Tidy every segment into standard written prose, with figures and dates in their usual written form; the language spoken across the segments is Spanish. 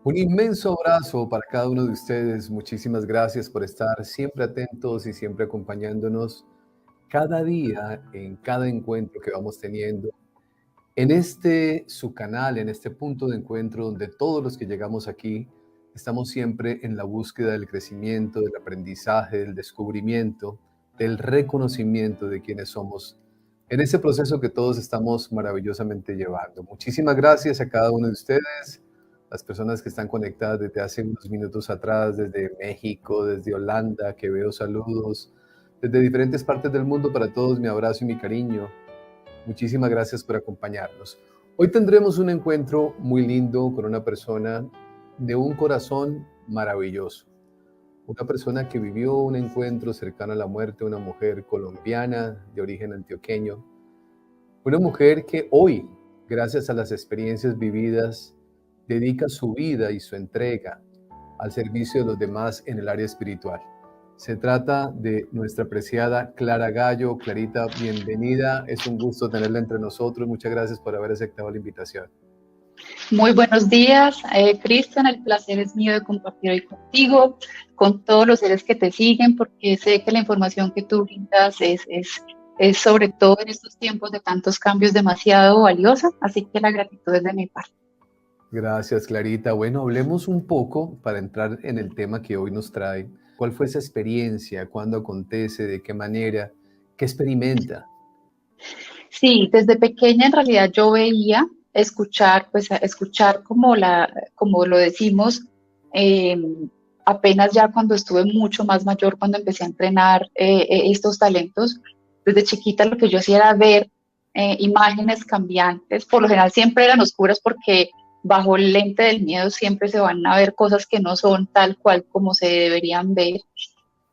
Un inmenso abrazo para cada uno de ustedes. Muchísimas gracias por estar siempre atentos y siempre acompañándonos cada día en cada encuentro que vamos teniendo. En este su canal, en este punto de encuentro donde todos los que llegamos aquí estamos siempre en la búsqueda del crecimiento, del aprendizaje, del descubrimiento, del reconocimiento de quiénes somos, en ese proceso que todos estamos maravillosamente llevando. Muchísimas gracias a cada uno de ustedes, las personas que están conectadas desde hace unos minutos atrás, desde México, desde Holanda, que veo saludos, desde diferentes partes del mundo. Para todos mi abrazo y mi cariño. Muchísimas gracias por acompañarnos. Hoy tendremos un encuentro muy lindo con una persona de un corazón maravilloso. Una persona que vivió un encuentro cercano a la muerte, una mujer colombiana de origen antioqueño. Una mujer que hoy, gracias a las experiencias vividas, dedica su vida y su entrega al servicio de los demás en el área espiritual. Se trata de nuestra apreciada Clara Gallo. Clarita, bienvenida. Es un gusto tenerla entre nosotros. Muchas gracias por haber aceptado la invitación. Muy buenos días, Cristian. El placer es mío de compartir hoy contigo, con todos los seres que te siguen, porque sé que la información que tú brindas es sobre todo en estos tiempos de tantos cambios demasiado valiosa. Así que la gratitud es de mi parte. Gracias, Clarita. Bueno, hablemos un poco para entrar en el tema que hoy nos trae. ¿Cuál fue esa experiencia? ¿Cuándo acontece? ¿De qué manera? ¿Qué experimenta? Sí, desde pequeña en realidad yo veía, escuchar como lo decimos, eh, apenas ya cuando estuve mucho más mayor, cuando empecé a entrenar estos talentos. Desde chiquita lo que yo hacía era ver imágenes cambiantes. Por lo general siempre eran oscuras, porque bajo el lente del miedo siempre se van a ver cosas que no son tal cual como se deberían ver,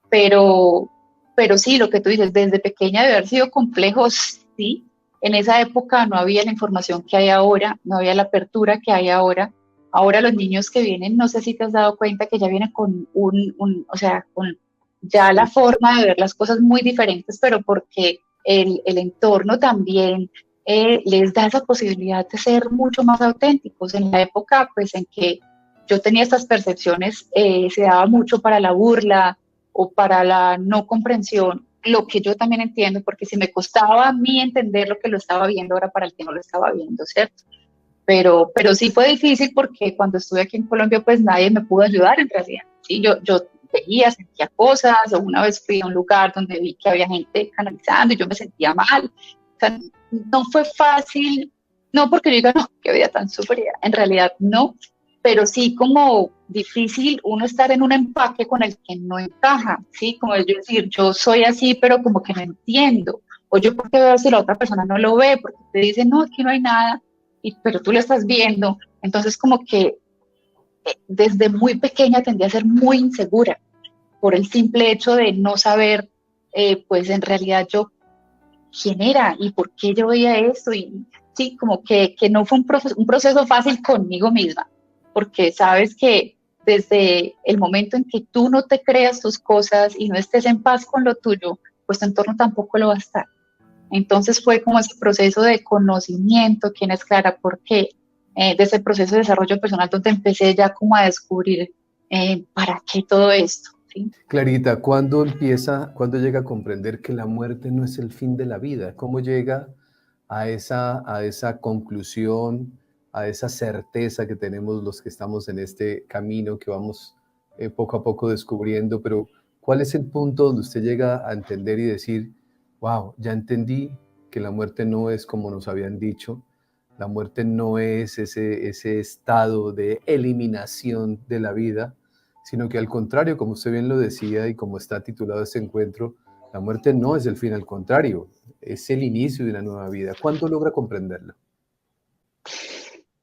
pero, pero sí, lo que tú dices, desde pequeña debe haber sido complejo, sí. En esa época no había la información que hay ahora, no había la apertura que hay ahora. Ahora los niños que vienen, no sé si te has dado cuenta que ya vienen con o sea, con ya la forma de ver las cosas muy diferentes, pero porque el entorno también les da esa posibilidad de ser mucho más auténticos. En la época, pues, en que yo tenía estas percepciones, se daba mucho para la burla o para la no comprensión, lo que yo también entiendo, porque si me costaba a mí entender lo que lo estaba viendo, ahora para el que no lo estaba viendo, ¿cierto? Pero sí fue difícil, porque cuando estuve aquí en Colombia, pues nadie me pudo ayudar en realidad. Sí, yo veía, sentía cosas, o una vez fui a un lugar donde vi que había gente canalizando y yo me sentía mal. O sea, no fue fácil, no porque yo diga, no, qué vida tan sufrida, en realidad no, pero sí como difícil uno estar en un empaque con el que no encaja, ¿sí? Como yo decir, yo soy así, pero como que no entiendo, o yo porque veo si la otra persona no lo ve, porque te dice, no, aquí no hay nada, pero tú lo estás viendo. Entonces como que desde muy pequeña tendí a ser muy insegura por el simple hecho de no saber, pues en realidad yo quién era y por qué yo veía esto. Y sí, como que no fue un proceso fácil conmigo misma, porque sabes que desde el momento en que tú no te creas tus cosas y no estés en paz con lo tuyo, pues tu entorno tampoco lo va a estar. Entonces fue como ese proceso de conocimiento, quién es Clara, por qué, de ese proceso de desarrollo personal, donde empecé ya como a descubrir para qué todo esto, ¿sí? Clarita, cuándo llega a comprender que la muerte no es el fin de la vida? ¿Cómo llega a esa conclusión, a esa certeza que tenemos los que estamos en este camino que vamos poco a poco descubriendo? Pero ¿cuál es el punto donde usted llega a entender y decir, wow, ya entendí que la muerte no es como nos habían dicho? La muerte no es ese estado de eliminación de la vida, sino que al contrario, como usted bien lo decía y como está titulado este encuentro, la muerte no es el fin, al contrario, es el inicio de una nueva vida. ¿Cuándo logra comprenderlo?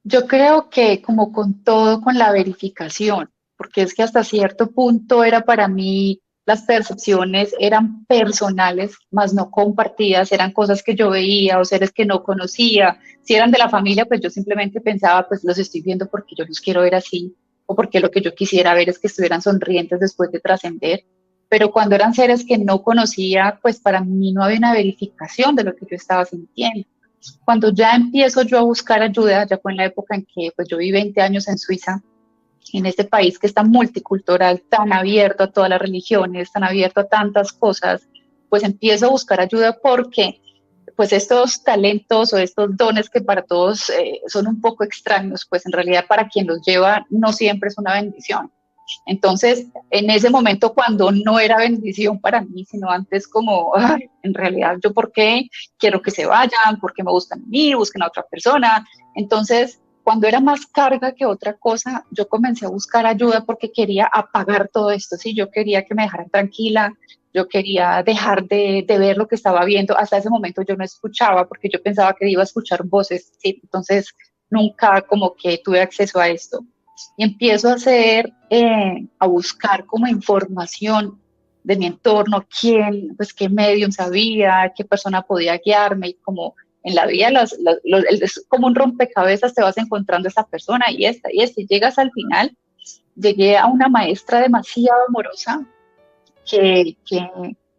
Yo creo que como con todo, con la verificación, porque es que hasta cierto punto era para mí, las percepciones eran personales, más no compartidas, eran cosas que yo veía o seres que no conocía. Si eran de la familia, pues yo simplemente pensaba, pues los estoy viendo porque yo los quiero ver así, o porque lo que yo quisiera ver es que estuvieran sonrientes después de trascender. Pero cuando eran seres que no conocía, pues para mí no había una verificación de lo que yo estaba sintiendo. Cuando ya empiezo yo a buscar ayuda, ya fue en la época en que pues yo viví 20 años en Suiza, en este país que está multicultural, tan abierto a todas las religiones, tan abierto a tantas cosas, pues empiezo a buscar ayuda porque pues estos talentos o estos dones que para todos son un poco extraños, pues en realidad para quien los lleva no siempre es una bendición. Entonces, en ese momento cuando no era bendición para mí, sino antes como, ay, en realidad yo por qué quiero que se vayan, por qué me buscan a mí, buscan a otra persona. Entonces, cuando era más carga que otra cosa, yo comencé a buscar ayuda porque quería apagar todo esto, ¿sí? Yo quería que me dejaran tranquila, yo quería dejar de ver lo que estaba viendo. Hasta ese momento yo no escuchaba porque yo pensaba que iba a escuchar voces, ¿sí? Entonces, nunca como que tuve acceso a esto y empiezo a hacer, a buscar como información de mi entorno, quién, pues qué medium sabía, qué persona podía guiarme, y como en la vida es como un rompecabezas, te vas encontrando esta persona y llegas al final, llegué a una maestra demasiado amorosa que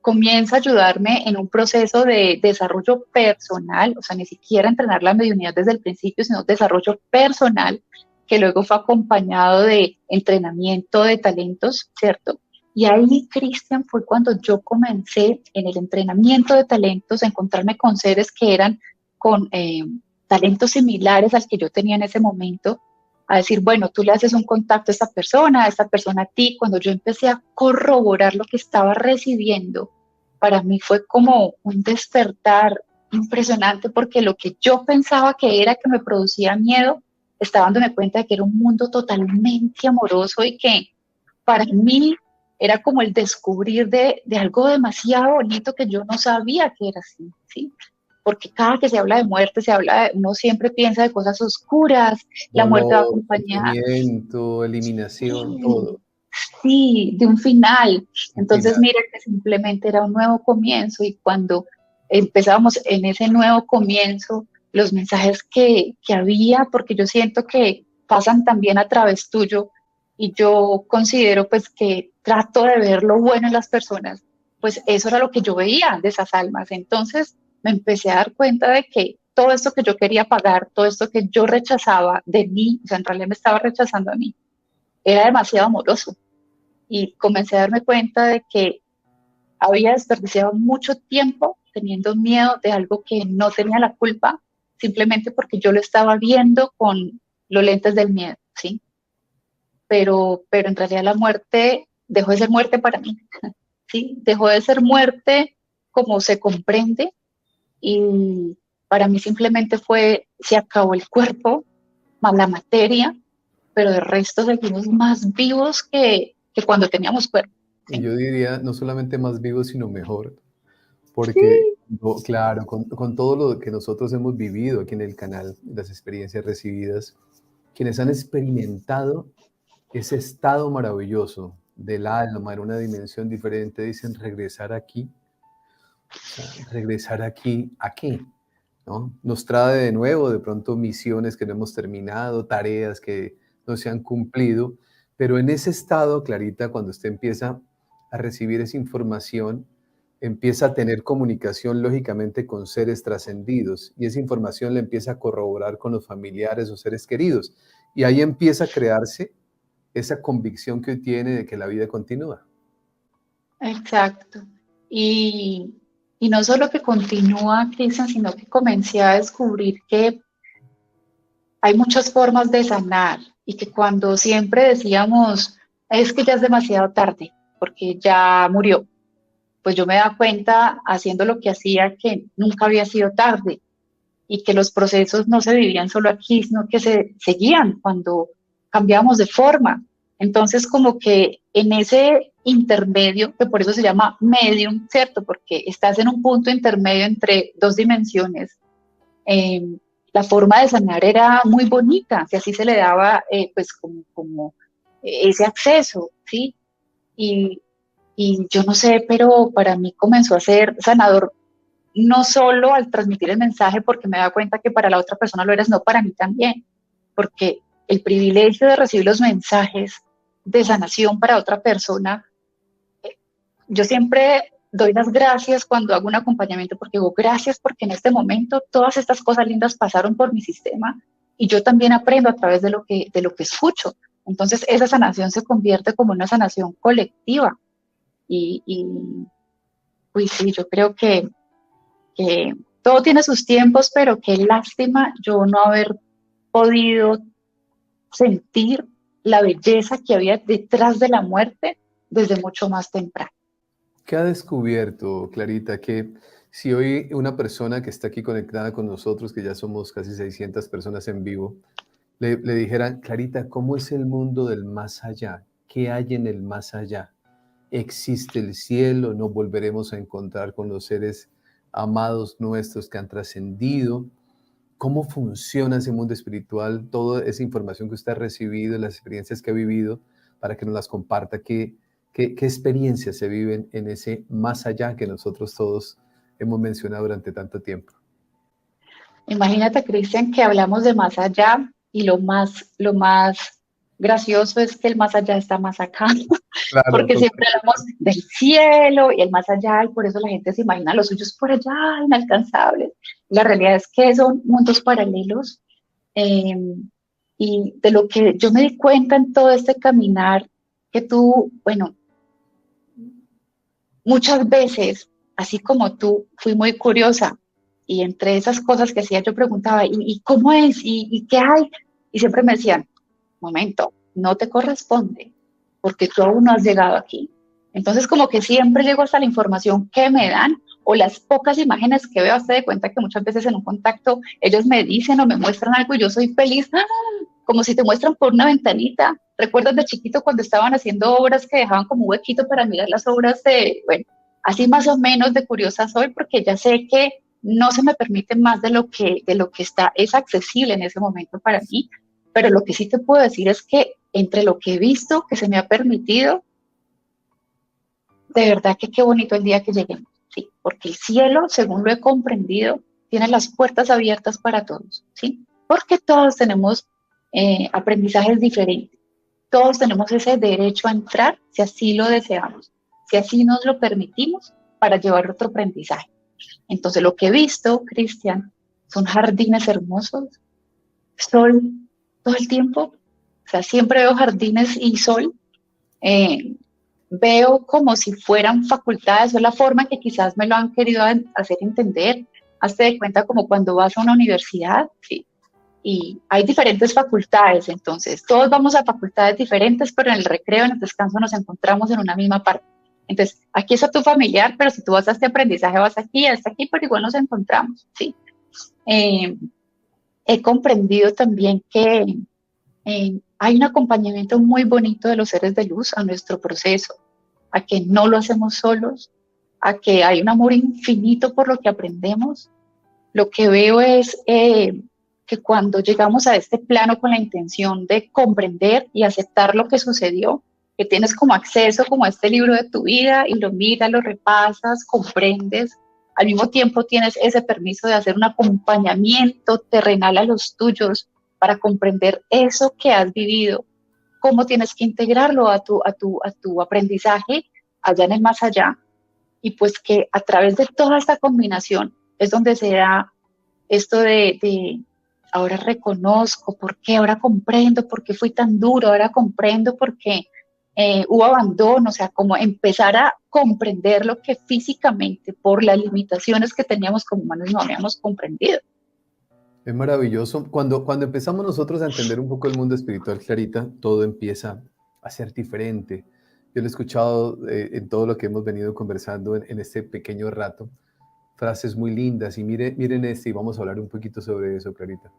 comienza a ayudarme en un proceso de desarrollo personal, o sea, ni siquiera entrenar la mediunidad desde el principio, sino desarrollo personal, que luego fue acompañado de entrenamiento de talentos, ¿cierto? Y ahí, Cristian, fue cuando yo comencé en el entrenamiento de talentos a encontrarme con seres que eran con talentos similares al que yo tenía en ese momento, a decir, bueno, tú le haces un contacto a esta persona a ti. Cuando yo empecé a corroborar lo que estaba recibiendo, para mí fue como un despertar impresionante, porque lo que yo pensaba que era que me producía miedo, estaba dándome cuenta de que era un mundo totalmente amoroso y que para mí era como el descubrir de algo demasiado bonito que yo no sabía que era así, ¿sí? Porque cada que se habla de muerte, uno siempre piensa de cosas oscuras, la muerte va a Dolor, acompañar, sufrimiento, eliminación, sí, todo. sí, de un final. Al Entonces, final. mira que simplemente era un nuevo comienzo y cuando empezábamos en ese nuevo comienzo, los mensajes que había, porque yo siento que pasan también a través tuyo y yo considero pues que trato de ver lo bueno en las personas, pues eso era lo que yo veía de esas almas. Entonces me empecé a dar cuenta de que todo esto que yo quería pagar, todo esto que yo rechazaba de mí, o sea, en realidad me estaba rechazando a mí, era demasiado amoroso y comencé a darme cuenta de que había desperdiciado mucho tiempo teniendo miedo de algo que no tenía la culpa, simplemente porque yo lo estaba viendo con los lentes del miedo, ¿sí? Pero en realidad la muerte dejó de ser muerte para mí, ¿sí? Dejó de ser muerte como se comprende y para mí simplemente fue, se acabó el cuerpo, más la materia, pero de resto seguimos más vivos que cuando teníamos cuerpo, Y ¿sí? yo diría, no solamente más vivo, sino mejor, porque, Sí, claro, con todo lo que nosotros hemos vivido aquí en el canal, las experiencias recibidas, quienes han experimentado ese estado maravilloso del alma en una dimensión diferente, dicen regresar aquí, o sea, regresar aquí, ¿a qué? ¿No? Nos trae de nuevo de pronto misiones que no hemos terminado, tareas que no se han cumplido, pero en ese estado, Clarita, cuando usted empieza a recibir esa información, empieza a tener comunicación lógicamente con seres trascendidos y esa información le empieza a corroborar con los familiares o seres queridos y ahí empieza a crearse esa convicción que hoy tiene de que la vida continúa. exacto. Y, y no solo que continúa, Cristian, sino que comencé a descubrir que hay muchas formas de sanar y que cuando siempre decíamos, es que ya es demasiado tarde, porque ya murió, pues yo me daba cuenta haciendo lo que hacía que nunca había sido tarde y que los procesos no se vivían solo aquí, sino que se seguían cuando cambiábamos de forma. Entonces, como que en ese intermedio, que por eso se llama medium, ¿cierto? Porque estás en un punto intermedio entre dos dimensiones. eh, la forma de sanar era muy bonita, que así se le daba pues como ese acceso, ¿sí? Y, y yo no sé, pero para mí comenzó a ser sanador no solo al transmitir el mensaje porque me da cuenta que para la otra persona lo era, sino para mí también, porque el privilegio de recibir los mensajes de sanación para otra persona, yo siempre doy las gracias cuando hago un acompañamiento porque digo gracias porque en este momento todas estas cosas lindas pasaron por mi sistema y yo también aprendo a través de lo que escucho. Entonces esa sanación se convierte como una sanación colectiva. Y pues sí, yo creo que todo tiene sus tiempos, pero qué lástima yo no haber podido sentir la belleza que había detrás de la muerte desde mucho más temprano. ¿Qué ha descubierto, Clarita? Que si hoy una persona que está aquí conectada con nosotros, que ya somos casi 600 personas en vivo, le dijeran, Clarita, ¿cómo es el mundo del más allá? ¿Qué hay en el más allá? ¿Existe el cielo? ¿Nos volveremos a encontrar con los seres amados nuestros que han trascendido? ¿Cómo funciona ese mundo espiritual? Toda esa información que usted ha recibido, las experiencias que ha vivido, para que nos las comparta. ¿Qué experiencias se viven en ese más allá que nosotros todos hemos mencionado durante tanto tiempo? Imagínate, Cristian, que hablamos de más allá y lo más gracioso es que el más allá está más acá, Claro, porque siempre hablamos del cielo y el más allá y por eso la gente se imagina los suyos por allá, inalcanzables. La realidad es que son mundos paralelos eh, y de lo que yo me di cuenta en todo este caminar, que tú, bueno, muchas veces, así como tú, fui muy curiosa y entre esas cosas que hacía yo preguntaba, ¿y cómo es? ¿Y qué hay? Y siempre me decían, momento, no te corresponde porque tú aún no has llegado aquí. Entonces como que siempre llego hasta la información que me dan o las pocas imágenes que veo, hasta de cuenta que muchas veces en un contacto ellos me dicen o me muestran algo y yo soy feliz, ¡ah! Como si te muestran por una ventanita. ¿Recuerdas de chiquito cuando estaban haciendo obras que dejaban como un huequito para mirar las obras de, bueno, así más o menos de curiosa soy porque ya sé que no se me permite más de lo que está, es accesible en ese momento para mí, pero lo que sí te puedo decir es que entre lo que he visto, que se me ha permitido, de verdad que qué bonito el día que lleguemos, sí, porque el cielo, según lo he comprendido, tiene las puertas abiertas para todos, ¿sí? Porque todos tenemos aprendizajes diferentes, todos tenemos ese derecho a entrar si así lo deseamos, si así nos lo permitimos para llevar otro aprendizaje. Entonces, lo que he visto, Cristian, son jardines hermosos, sol todo el tiempo, o sea, siempre veo jardines y sol, eh, veo como si fueran facultades, o la forma que quizás me lo han querido hacer entender, hazte de cuenta como cuando vas a una universidad, ¿sí? Y hay diferentes facultades, entonces todos vamos a facultades diferentes, pero en el recreo, en el descanso nos encontramos en una misma parte. Entonces, aquí está tu familiar, pero si tú vas a este aprendizaje, vas aquí, hasta aquí, pero igual nos encontramos, ¿sí? Eh, He comprendido también que hay un acompañamiento muy bonito de los seres de luz a nuestro proceso, a que no lo hacemos solos, a que hay un amor infinito por lo que aprendemos. Lo que veo es que cuando llegamos a este plano con la intención de comprender y aceptar lo que sucedió, que tienes como acceso como a este libro de tu vida y lo miras, lo repasas, comprendes, al mismo tiempo tienes ese permiso de hacer un acompañamiento terrenal a los tuyos para comprender eso que has vivido, cómo tienes que integrarlo a tu aprendizaje allá en el más allá, y pues que a través de toda esta combinación es donde se da esto de ahora reconozco por qué, ahora comprendo por qué fui tan duro, ahora comprendo por qué hubo abandono, o sea, como empezar a comprender lo que físicamente por las limitaciones que teníamos como humanos no habíamos comprendido. Es maravilloso. Cuando empezamos nosotros a entender un poco el mundo espiritual, Clarita, todo empieza a ser diferente. Yo lo he escuchado en todo lo que hemos venido conversando en este pequeño rato, frases muy lindas. Y miren este, y vamos a hablar un poquito sobre eso, Clarita.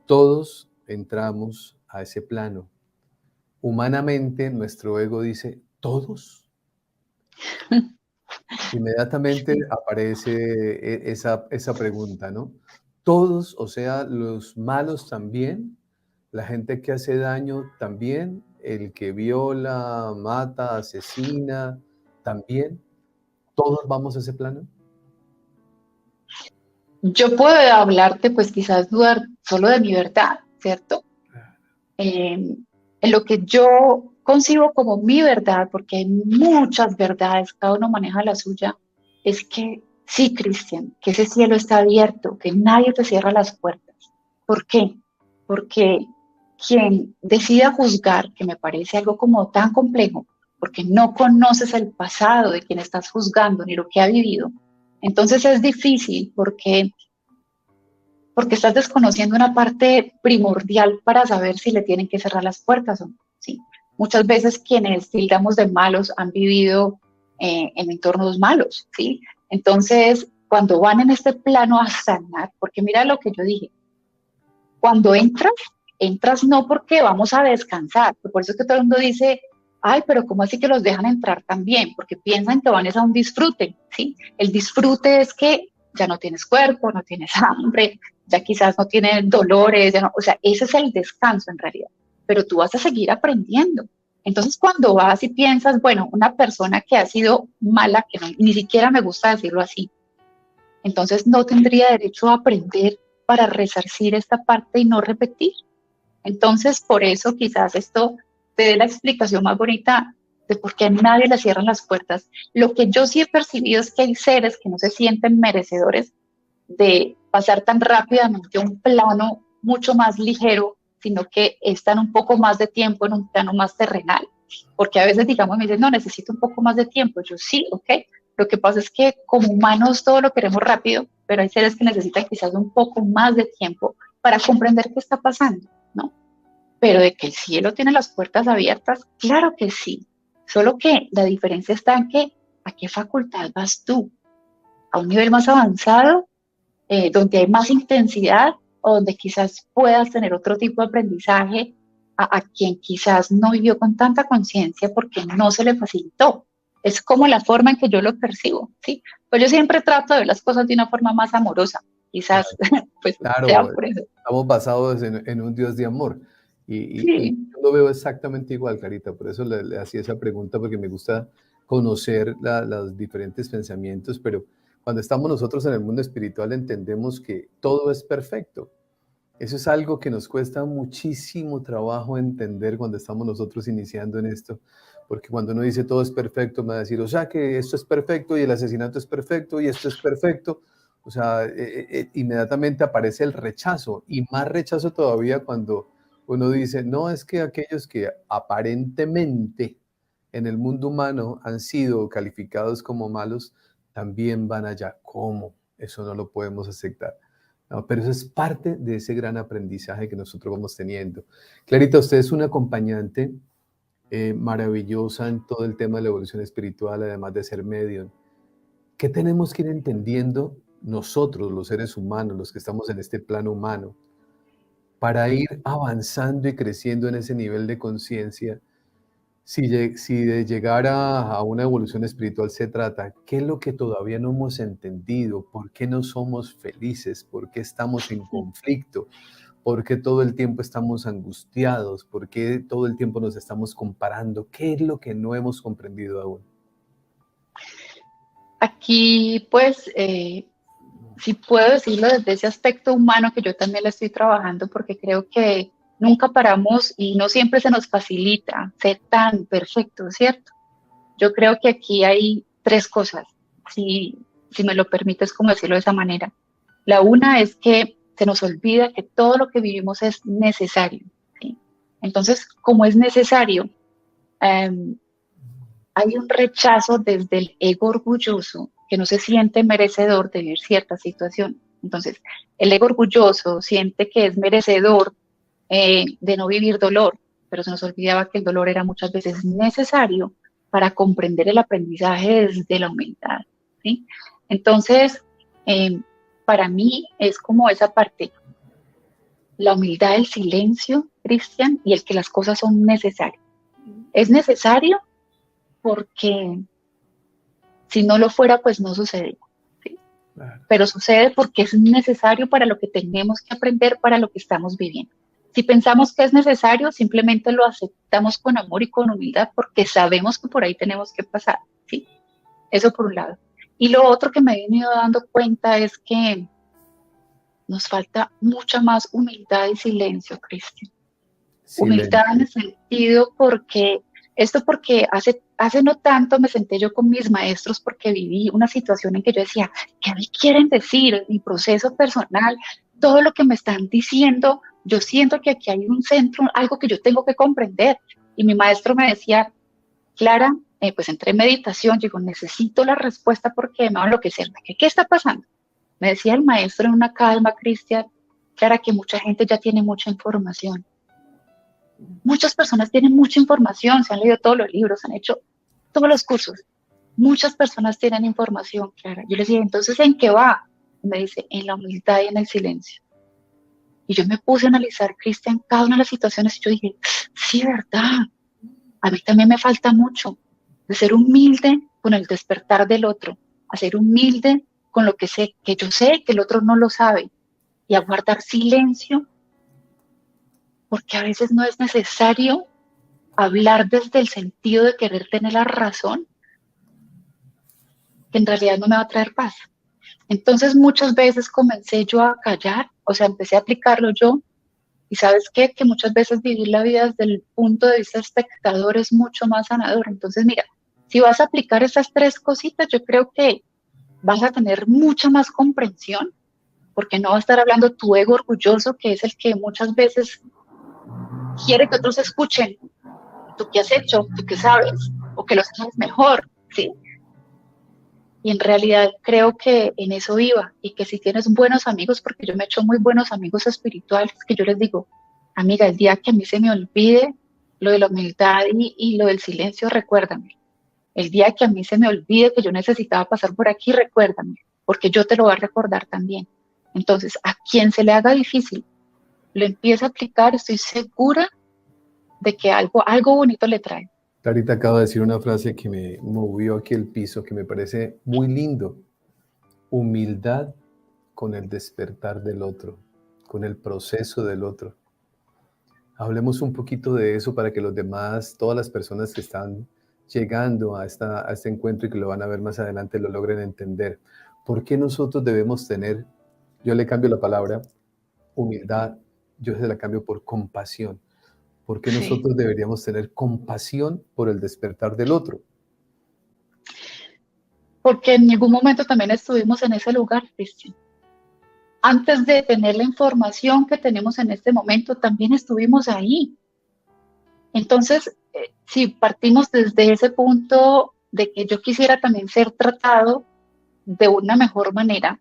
Todos entramos a ese plano. Humanamente, nuestro ego dice, ¿todos? Inmediatamente Sí. aparece esa pregunta, ¿no? Todos, o sea, los malos también, la gente que hace daño también, el que viola, mata, asesina, también, todos vamos a ese plano. Yo puedo hablarte, pues quizás dudar solo de mi verdad, ¿cierto? En lo que yo concibo como mi verdad, porque hay muchas verdades, cada uno maneja la suya, es que sí, Cristian, que ese cielo está abierto, que nadie te cierra las puertas. ¿Por qué? Porque quien decida juzgar, que me parece algo como tan complejo, porque no conoces el pasado de quien estás juzgando ni lo que ha vivido, entonces es difícil porque estás desconociendo una parte primordial para saber si le tienen que cerrar las puertas o no. ¿Sí? Muchas veces quienes tildamos de malos han vivido en entornos malos, ¿sí? Entonces, cuando van en este plano a sanar, porque mira lo que yo dije, cuando entras no porque vamos a descansar, por eso es que todo el mundo dice, ay, pero ¿cómo así que los dejan entrar también? Porque piensan que van a un disfrute, ¿sí? El disfrute es que ya no tienes cuerpo, no tienes hambre, ya quizás no tienes dolores, ya no, o sea, ese es el descanso en realidad, pero tú vas a seguir aprendiendo. Entonces, cuando vas y piensas, bueno, una persona que ha sido mala, que no, ni siquiera me gusta decirlo así, entonces no tendría derecho a aprender para resarcir esta parte y no repetir. Entonces, por eso quizás esto te dé la explicación más bonita de por qué a nadie le cierran las puertas. Lo que yo sí he percibido es que hay seres que no se sienten merecedores de pasar tan rápidamente a un plano mucho más ligero, sino que están un poco más de tiempo en un plano más terrenal. Porque a veces, digamos, me dicen, no, necesito un poco más de tiempo. Yo sí, ok. Lo que pasa es que como humanos todo lo queremos rápido, pero hay seres que necesitan quizás un poco más de tiempo para comprender qué está pasando, ¿no? Pero de que el cielo tiene las puertas abiertas, claro que sí. Solo que la diferencia está en que a qué facultad vas tú, a un nivel más avanzado, donde hay más intensidad o donde quizás puedas tener otro tipo de aprendizaje a quien quizás no vivió con tanta conciencia porque no se le facilitó. Es como la forma en que yo lo percibo, ¿sí? Pues yo siempre trato de ver las cosas de una forma más amorosa, quizás, pues sea Claro, por eso. estamos basados en un Dios de amor. Y Sí, yo lo veo exactamente igual, Carita. Por eso le hacía esa pregunta, porque me gusta conocer los diferentes pensamientos, pero cuando estamos nosotros en el mundo espiritual entendemos que todo es perfecto. Eso es algo que nos cuesta muchísimo trabajo entender cuando estamos nosotros iniciando en esto, porque cuando uno dice todo es perfecto, me va a decir, o sea que esto es perfecto y el asesinato es perfecto y esto es perfecto. O sea, inmediatamente aparece el rechazo y más rechazo todavía cuando uno dice, no, es que aquellos que aparentemente en el mundo humano han sido calificados como malos, también van allá. ¿Cómo? Eso no lo podemos aceptar. No, pero eso es parte de ese gran aprendizaje que nosotros vamos teniendo. Clarita, usted es una acompañante maravillosa en todo el tema de la evolución espiritual, además de ser medium. ¿Qué tenemos que ir entendiendo nosotros, los seres humanos, los que estamos en este plano humano, para ir avanzando y creciendo en ese nivel de conciencia? Si de llegar a una evolución espiritual se trata, ¿qué es lo que todavía no hemos entendido? ¿Por qué no somos felices? ¿Por qué estamos en conflicto? ¿Por qué todo el tiempo estamos angustiados? ¿Por qué todo el tiempo nos estamos comparando? ¿Qué es lo que no hemos comprendido aún? aquí pues sí puedo decirlo desde ese aspecto humano que yo también la estoy trabajando porque creo que nunca paramos y no siempre se nos facilita ser tan perfecto, ¿cierto? Yo creo que aquí hay tres cosas, si me lo permites como decirlo de esa manera. La una es que se nos olvida que todo lo que vivimos es necesario, ¿sí? Entonces, como es necesario, eh, hay un rechazo desde el ego orgulloso que no se siente merecedor de vivir cierta situación. Entonces, el ego orgulloso siente que es merecedor de no vivir dolor, pero se nos olvidaba que el dolor era muchas veces necesario para comprender el aprendizaje desde la humildad, ¿sí? Entonces, eh, para mí es como esa parte, la humildad del silencio, Cristian, y el que las cosas son necesarias. Es necesario porque si no lo fuera, pues no sucedería, ¿sí? Claro. Pero sucede porque es necesario para lo que tenemos que aprender, para lo que estamos viviendo. Si pensamos que es necesario, simplemente lo aceptamos con amor y con humildad porque sabemos que por ahí tenemos que pasar, ¿sí? Eso por un lado. Y lo otro que me he venido dando cuenta es que nos falta mucha más humildad y silencio, Cristian. Humildad en Silencio. el sentido porque hace no tanto me senté yo con mis maestros porque viví una situación en que yo decía, ¿qué me quieren decir? Mi proceso personal, todo lo que me están diciendo yo siento que aquí hay un centro, algo que yo tengo que comprender. Y mi maestro me decía, Clara, pues entré en meditación, digo, necesito la respuesta porque me va a enloquecer. ¿Qué está pasando? Me decía el maestro en una calma, Cristian, Clara, que mucha gente ya tiene mucha información. Muchas personas tienen mucha información, se han leído todos los libros, han hecho todos los cursos. Muchas personas tienen información, Clara. Yo le decía, entonces, ¿en qué va? Y me dice, en la humildad y en el silencio. Y yo me puse a analizar, Cristian, cada una de las situaciones y yo dije, sí, verdad, a mí también me falta mucho de ser humilde con el despertar del otro, a ser humilde con lo que sé, que yo sé que el otro no lo sabe, y a guardar silencio, porque a veces no es necesario hablar desde el sentido de querer tener la razón, que en realidad no me va a traer paz. Entonces muchas veces comencé yo a callar, o sea, empecé a aplicarlo yo, y ¿sabes qué? Que muchas veces vivir la vida desde el punto de vista espectador es mucho más sanador. Entonces, mira, si vas a aplicar esas tres cositas, yo creo que vas a tener mucha más comprensión, porque no va a estar hablando tu ego orgulloso, que es el que muchas veces quiere que otros escuchen. ¿Tú qué has hecho? ¿Tú qué sabes? O que lo sabes mejor, ¿sí? Y en realidad creo que en eso iba, y que si tienes buenos amigos, porque yo me he hecho muy buenos amigos espirituales, que yo les digo, amiga, el día que a mí se me olvide lo de la humildad y lo del silencio, recuérdame. El día que a mí se me olvide que yo necesitaba pasar por aquí, recuérdame, porque yo te lo voy a recordar también. Entonces, a quien se le haga difícil, lo empieza a aplicar, estoy segura de que algo bonito le trae. Clarita acaba de decir una frase que me movió aquí el piso, que me parece muy lindo. Humildad con el despertar del otro, con el proceso del otro. Hablemos un poquito de eso para que los demás, todas las personas que están llegando a este encuentro y que lo van a ver más adelante, lo logren entender. ¿Por qué nosotros debemos tener, yo le cambio la palabra, humildad, yo se la cambio por compasión? ¿Por qué Sí. nosotros deberíamos tener compasión por el despertar del otro? Porque en ningún momento también estuvimos en ese lugar, Cristian. Antes de tener la información que tenemos en este momento, también estuvimos ahí. Entonces, si partimos desde ese punto de que yo quisiera también ser tratado de una mejor manera,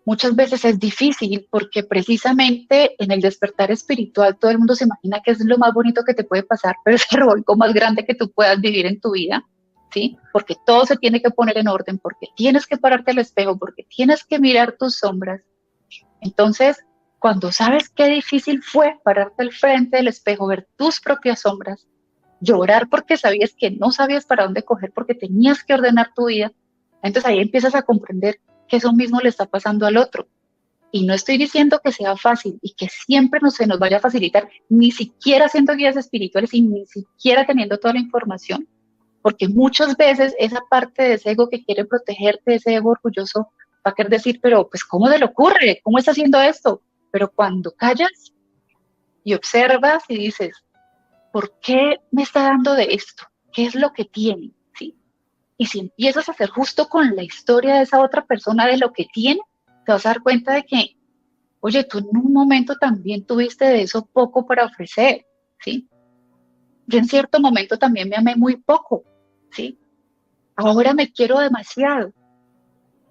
muchas veces es difícil porque precisamente en el despertar espiritual todo el mundo se imagina que es lo más bonito que te puede pasar, pero es el revolcón más grande que tú puedas vivir en tu vida, ¿sí? Porque todo se tiene que poner en orden, porque tienes que pararte al espejo, porque tienes que mirar tus sombras. Entonces, cuando sabes qué difícil fue pararte al frente del espejo, ver tus propias sombras, llorar porque sabías que no sabías para dónde coger, porque tenías que ordenar tu vida, entonces ahí empiezas a comprender que eso mismo le está pasando al otro. Y no estoy diciendo que sea fácil y que siempre se nos vaya a facilitar, ni siquiera siendo guías espirituales y ni siquiera teniendo toda la información, porque muchas veces esa parte de ese ego que quiere protegerte, ese ego orgulloso, va a querer decir, pero pues ¿cómo se le ocurre? ¿Cómo está haciendo esto? Pero cuando callas y observas y dices, ¿por qué me está dando de esto? ¿Qué es lo que tiene? ¿Sí? Y si empiezas a hacer justo con la historia de esa otra persona, de lo que tiene, te vas a dar cuenta de que, oye, tú en un momento también tuviste de eso poco para ofrecer, ¿sí? Yo en cierto momento también me amé muy poco, ¿sí? Ahora me quiero demasiado,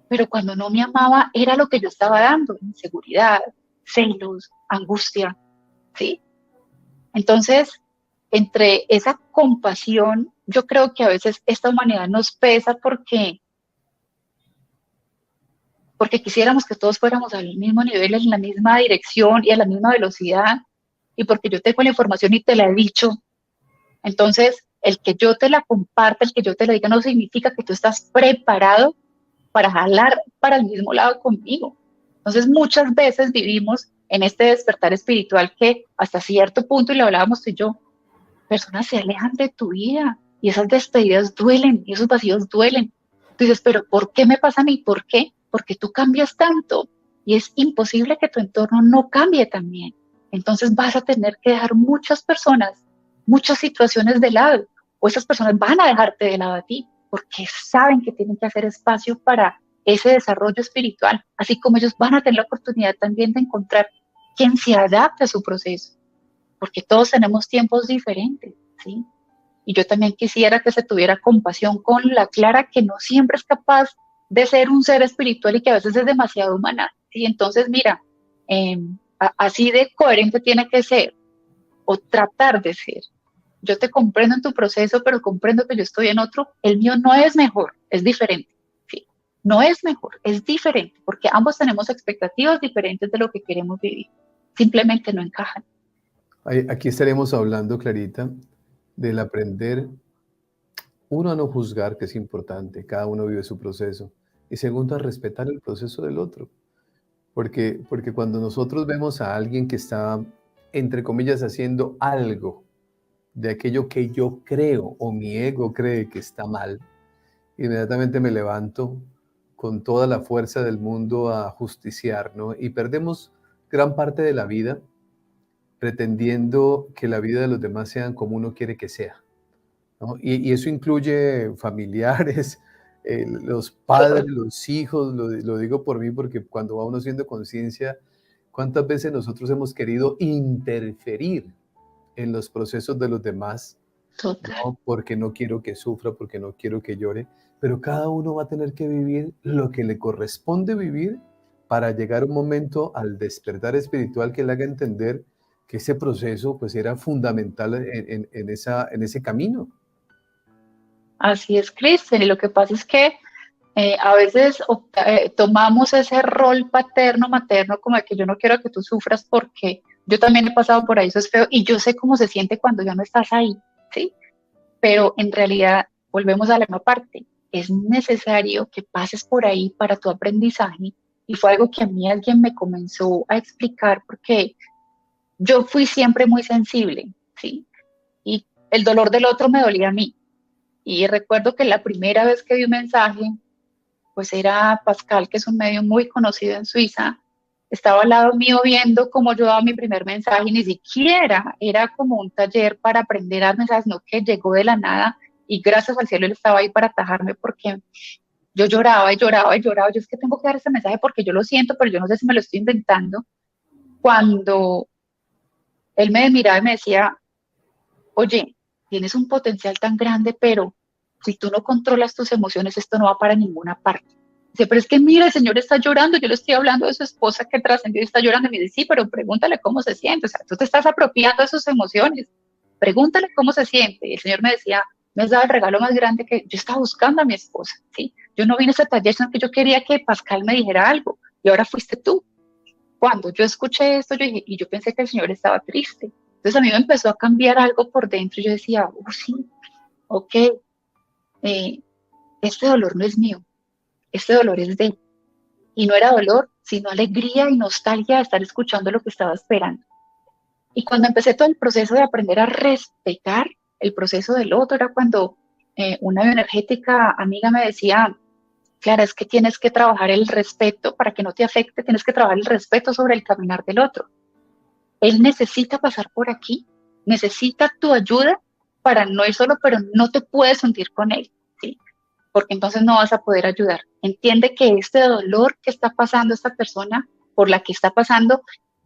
pero cuando no me amaba era lo que yo estaba dando, inseguridad, celos, angustia, ¿sí? Entonces, entre esa compasión, yo creo que a veces esta humanidad nos pesa porque quisiéramos que todos fuéramos al mismo nivel, en la misma dirección y a la misma velocidad, y porque yo tengo la información y te la he dicho. Entonces, el que yo te la comparta, el que yo te la diga, no significa que tú estás preparado para jalar para el mismo lado conmigo. Entonces, muchas veces vivimos en este despertar espiritual que hasta cierto punto, y lo hablábamos tú y yo, personas se alejan de tu vida y esas despedidas duelen y esos vacíos duelen. Tú dices, pero ¿por qué me pasa a mí? ¿Por qué? Porque tú cambias tanto y es imposible que tu entorno no cambie también. Entonces vas a tener que dejar muchas personas, muchas situaciones de lado, o esas personas van a dejarte de lado a ti porque saben que tienen que hacer espacio para ese desarrollo espiritual, así como ellos van a tener la oportunidad también de encontrar quien se adapte a su proceso, porque todos tenemos tiempos diferentes, ¿sí? Y yo también quisiera que se tuviera compasión con la Clara, que no siempre es capaz de ser un ser espiritual y que a veces es demasiado humana, ¿sí? Entonces, mira, así de coherente tiene que ser, o tratar de ser. Yo te comprendo en tu proceso, pero comprendo que yo estoy en otro. El mío no es mejor, es diferente. ¿Sí? No es mejor, es diferente, porque ambos tenemos expectativas diferentes de lo que queremos vivir. Simplemente no encajan. Aquí estaremos hablando, Clarita, del aprender, uno, a no juzgar, que es importante, cada uno vive su proceso, y segundo, a respetar el proceso del otro, porque cuando nosotros vemos a alguien que está, entre comillas, haciendo algo de aquello que yo creo o mi ego cree que está mal, inmediatamente me levanto con toda la fuerza del mundo a justiciar, ¿no? Y perdemos gran parte de la vida pretendiendo que la vida de los demás sean como uno quiere que sea, ¿no? Y eso incluye familiares, los padres, los hijos, lo digo por mí porque cuando va uno haciendo conciencia, ¿cuántas veces nosotros hemos querido interferir en los procesos de los demás? Total. No, porque no quiero que sufra, porque no quiero que llore, pero cada uno va a tener que vivir lo que le corresponde vivir para llegar un momento al despertar espiritual que le haga entender que ese proceso pues era fundamental en ese camino. Así es, Kristen. Y lo que pasa es que a veces tomamos ese rol paterno, materno, como de que yo no quiero que tú sufras porque yo también he pasado por ahí, eso es feo, y yo sé cómo se siente cuando ya no estás ahí, ¿sí? Pero en realidad volvemos a la misma parte. Es necesario que pases por ahí para tu aprendizaje y fue algo que a mí alguien me comenzó a explicar porque yo fui siempre muy sensible, ¿sí? Y el dolor del otro me dolía a mí. Y recuerdo que la primera vez que vi un mensaje, pues era Pascal, que es un medio muy conocido en Suiza, estaba al lado mío viendo cómo yo daba mi primer mensaje y ni siquiera era como un taller para aprender a dar mensajes, no que llegó de la nada y gracias al cielo él estaba ahí para atajarme porque yo lloraba y lloraba y lloraba. Yo es que tengo que dar ese mensaje porque yo lo siento, pero yo no sé si me lo estoy inventando. Cuando él me miraba y me decía, oye, tienes un potencial tan grande, pero si tú no controlas tus emociones, esto no va para ninguna parte. Dice, pero es que mira, el señor está llorando, yo le estoy hablando de su esposa que trascendió y está llorando. Y me dice, sí, pero pregúntale cómo se siente. O sea, tú te estás apropiando de sus emociones. Pregúntale cómo se siente. Y el señor me decía, me has dado el regalo más grande que yo estaba buscando a mi esposa, ¿sí? Yo no vine a ese taller, sino que yo quería que Pascal me dijera algo. Y ahora fuiste tú. Cuando yo escuché esto, yo dije, y yo pensé que el señor estaba triste. Entonces a mí me empezó a cambiar algo por dentro. Yo decía, oh, sí, ok, eh, este dolor no es mío, este dolor es de él. Y no era dolor, sino alegría y nostalgia de estar escuchando lo que estaba esperando. Y cuando empecé todo el proceso de aprender a respetar el proceso del otro, era cuando una bioenergética amiga me decía, Clara, es que tienes que trabajar el respeto para que no te afecte, tienes que trabajar el respeto sobre el caminar del otro. Él necesita pasar por aquí, necesita tu ayuda para no ir solo, pero no te puedes hundir con él, ¿sí? Porque entonces no vas a poder ayudar. Entiende que este dolor que está pasando esta persona, por la que está pasando,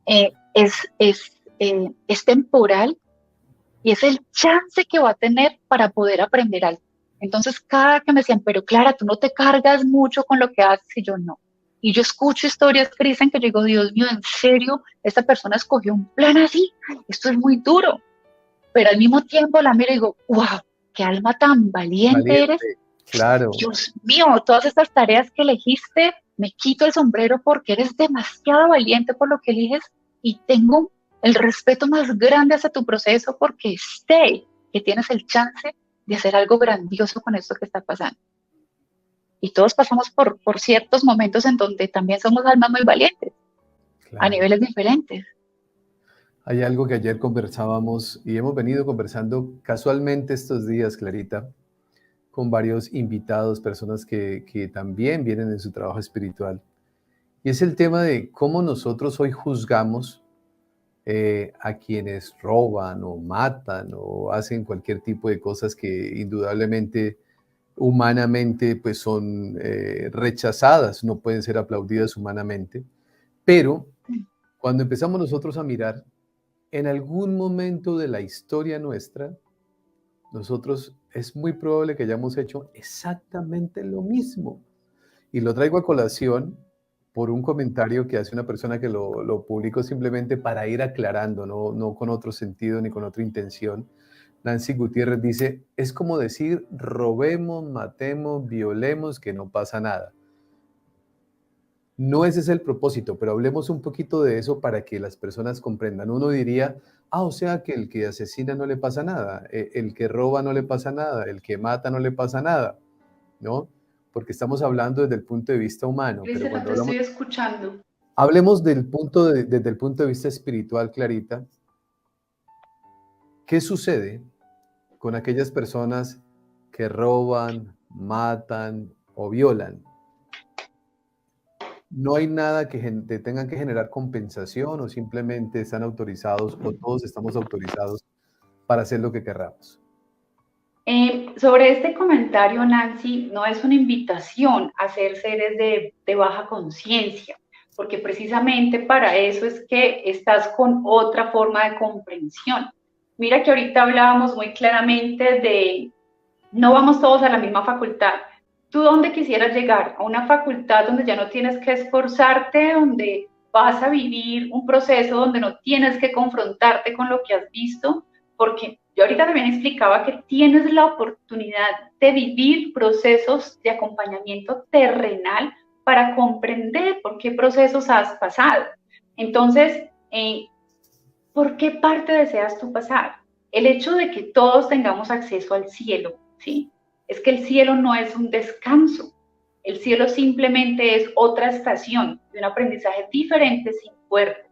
es temporal y es el chance que va a tener para poder aprender algo. Entonces, cada que me decían, pero Clara, tú no te cargas mucho con lo que haces, y yo no. Y yo escucho historias que dicen que yo digo, Dios mío, ¿en serio? Esta persona escogió un plan así, esto es muy duro. Pero al mismo tiempo la miro y digo, wow, qué alma tan valiente eres. Valiente, claro. Dios mío, todas estas tareas que elegiste, me quito el sombrero porque eres demasiado valiente por lo que eliges y tengo el respeto más grande hacia tu proceso porque sé que tienes el chance de hacer algo grandioso con esto que está pasando. Y todos pasamos por ciertos momentos en donde también somos almas muy valientes, a Claro. niveles diferentes. Hay algo que ayer conversábamos y hemos venido conversando casualmente estos días, Clarita, con varios invitados, personas que también vienen en su trabajo espiritual. Y es el tema de cómo nosotros hoy juzgamos a quienes roban o matan o hacen cualquier tipo de cosas que indudablemente humanamente pues son rechazadas, no pueden ser aplaudidas humanamente, pero Cuando empezamos nosotros a mirar, en algún momento de la historia nuestra, nosotros es muy probable que hayamos hecho exactamente lo mismo. Y lo traigo a colación por un comentario que hace una persona que lo publicó simplemente para ir aclarando, no con otro sentido ni con otra intención. Nancy Gutiérrez dice, es como decir, robemos, matemos, violemos, que no pasa nada. No ese es el propósito, pero hablemos un poquito de eso para que las personas comprendan. Uno diría, o sea que el que asesina no le pasa nada, el que roba no le pasa nada, el que mata no le pasa nada, ¿no? Porque estamos hablando desde el punto de vista humano, pero Cristian, no cuando te hablamos, estoy escuchando. hablemos desde el punto de vista espiritual, Clarita, ¿qué sucede con aquellas personas que roban, matan o violan? ¿No hay nada que tengan que generar compensación o simplemente están autorizados o todos estamos autorizados para hacer lo que querramos? Sobre este comentario, Nancy, no es una invitación a ser seres de baja conciencia, porque precisamente para eso es que estás con otra forma de comprensión. Mira que ahorita hablábamos muy claramente de no vamos todos a la misma facultad. ¿Tú dónde quisieras llegar? A una facultad donde ya no tienes que esforzarte, donde vas a vivir un proceso donde no tienes que confrontarte con lo que has visto, porque yo ahorita también explicaba que tienes la oportunidad de vivir procesos de acompañamiento terrenal para comprender por qué procesos has pasado. Entonces, ¿por qué parte deseas tú pasar? El hecho de que todos tengamos acceso al cielo, ¿sí? Es que el cielo no es un descanso. El cielo simplemente es otra estación de un aprendizaje diferente sin muerte.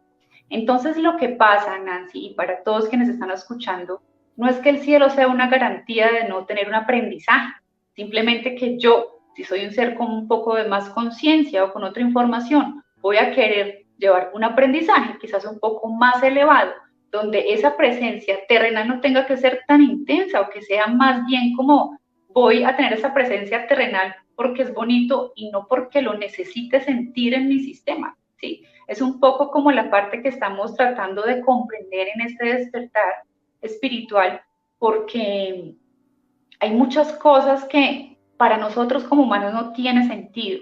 Entonces, lo que pasa, Nancy, y para todos quienes están escuchando, no es que el cielo sea una garantía de no tener un aprendizaje, simplemente que yo, si soy un ser con un poco de más conciencia o con otra información, voy a querer llevar un aprendizaje quizás un poco más elevado, donde esa presencia terrenal no tenga que ser tan intensa o que sea más bien como voy a tener esa presencia terrenal porque es bonito y no porque lo necesite sentir en mi sistema, ¿sí? Es un poco como la parte que estamos tratando de comprender en este despertar espiritual, porque hay muchas cosas que para nosotros como humanos no tiene sentido.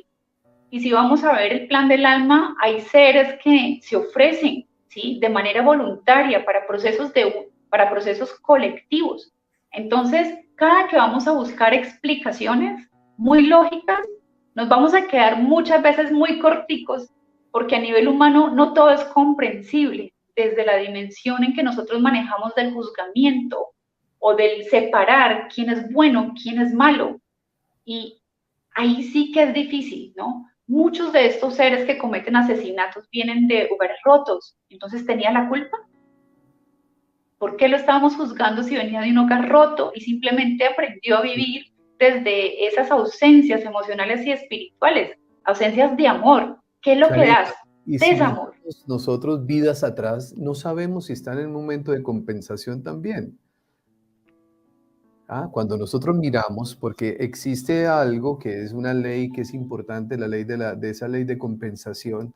Y si vamos a ver el plan del alma, hay seres que se ofrecen, ¿sí? De manera voluntaria para procesos colectivos. Entonces, cada que vamos a buscar explicaciones muy lógicas, nos vamos a quedar muchas veces muy corticos, porque a nivel humano no todo es comprensible desde la dimensión en que nosotros manejamos del juzgamiento o del separar quién es bueno, quién es malo. Y ahí sí que es difícil, ¿no? Muchos de estos seres que cometen asesinatos vienen de hogares rotos. Entonces, ¿tenía la culpa? ¿Por qué lo estábamos juzgando si venía de un hogar roto y simplemente aprendió a vivir desde esas ausencias emocionales y espirituales, ausencias de amor? ¿Qué es lo que Clarita, das? y si Desamor. miramos nosotros vidas atrás, no sabemos si están en un momento de compensación también. Cuando nosotros miramos, porque existe algo que es una ley que es importante, la ley de esa ley de compensación,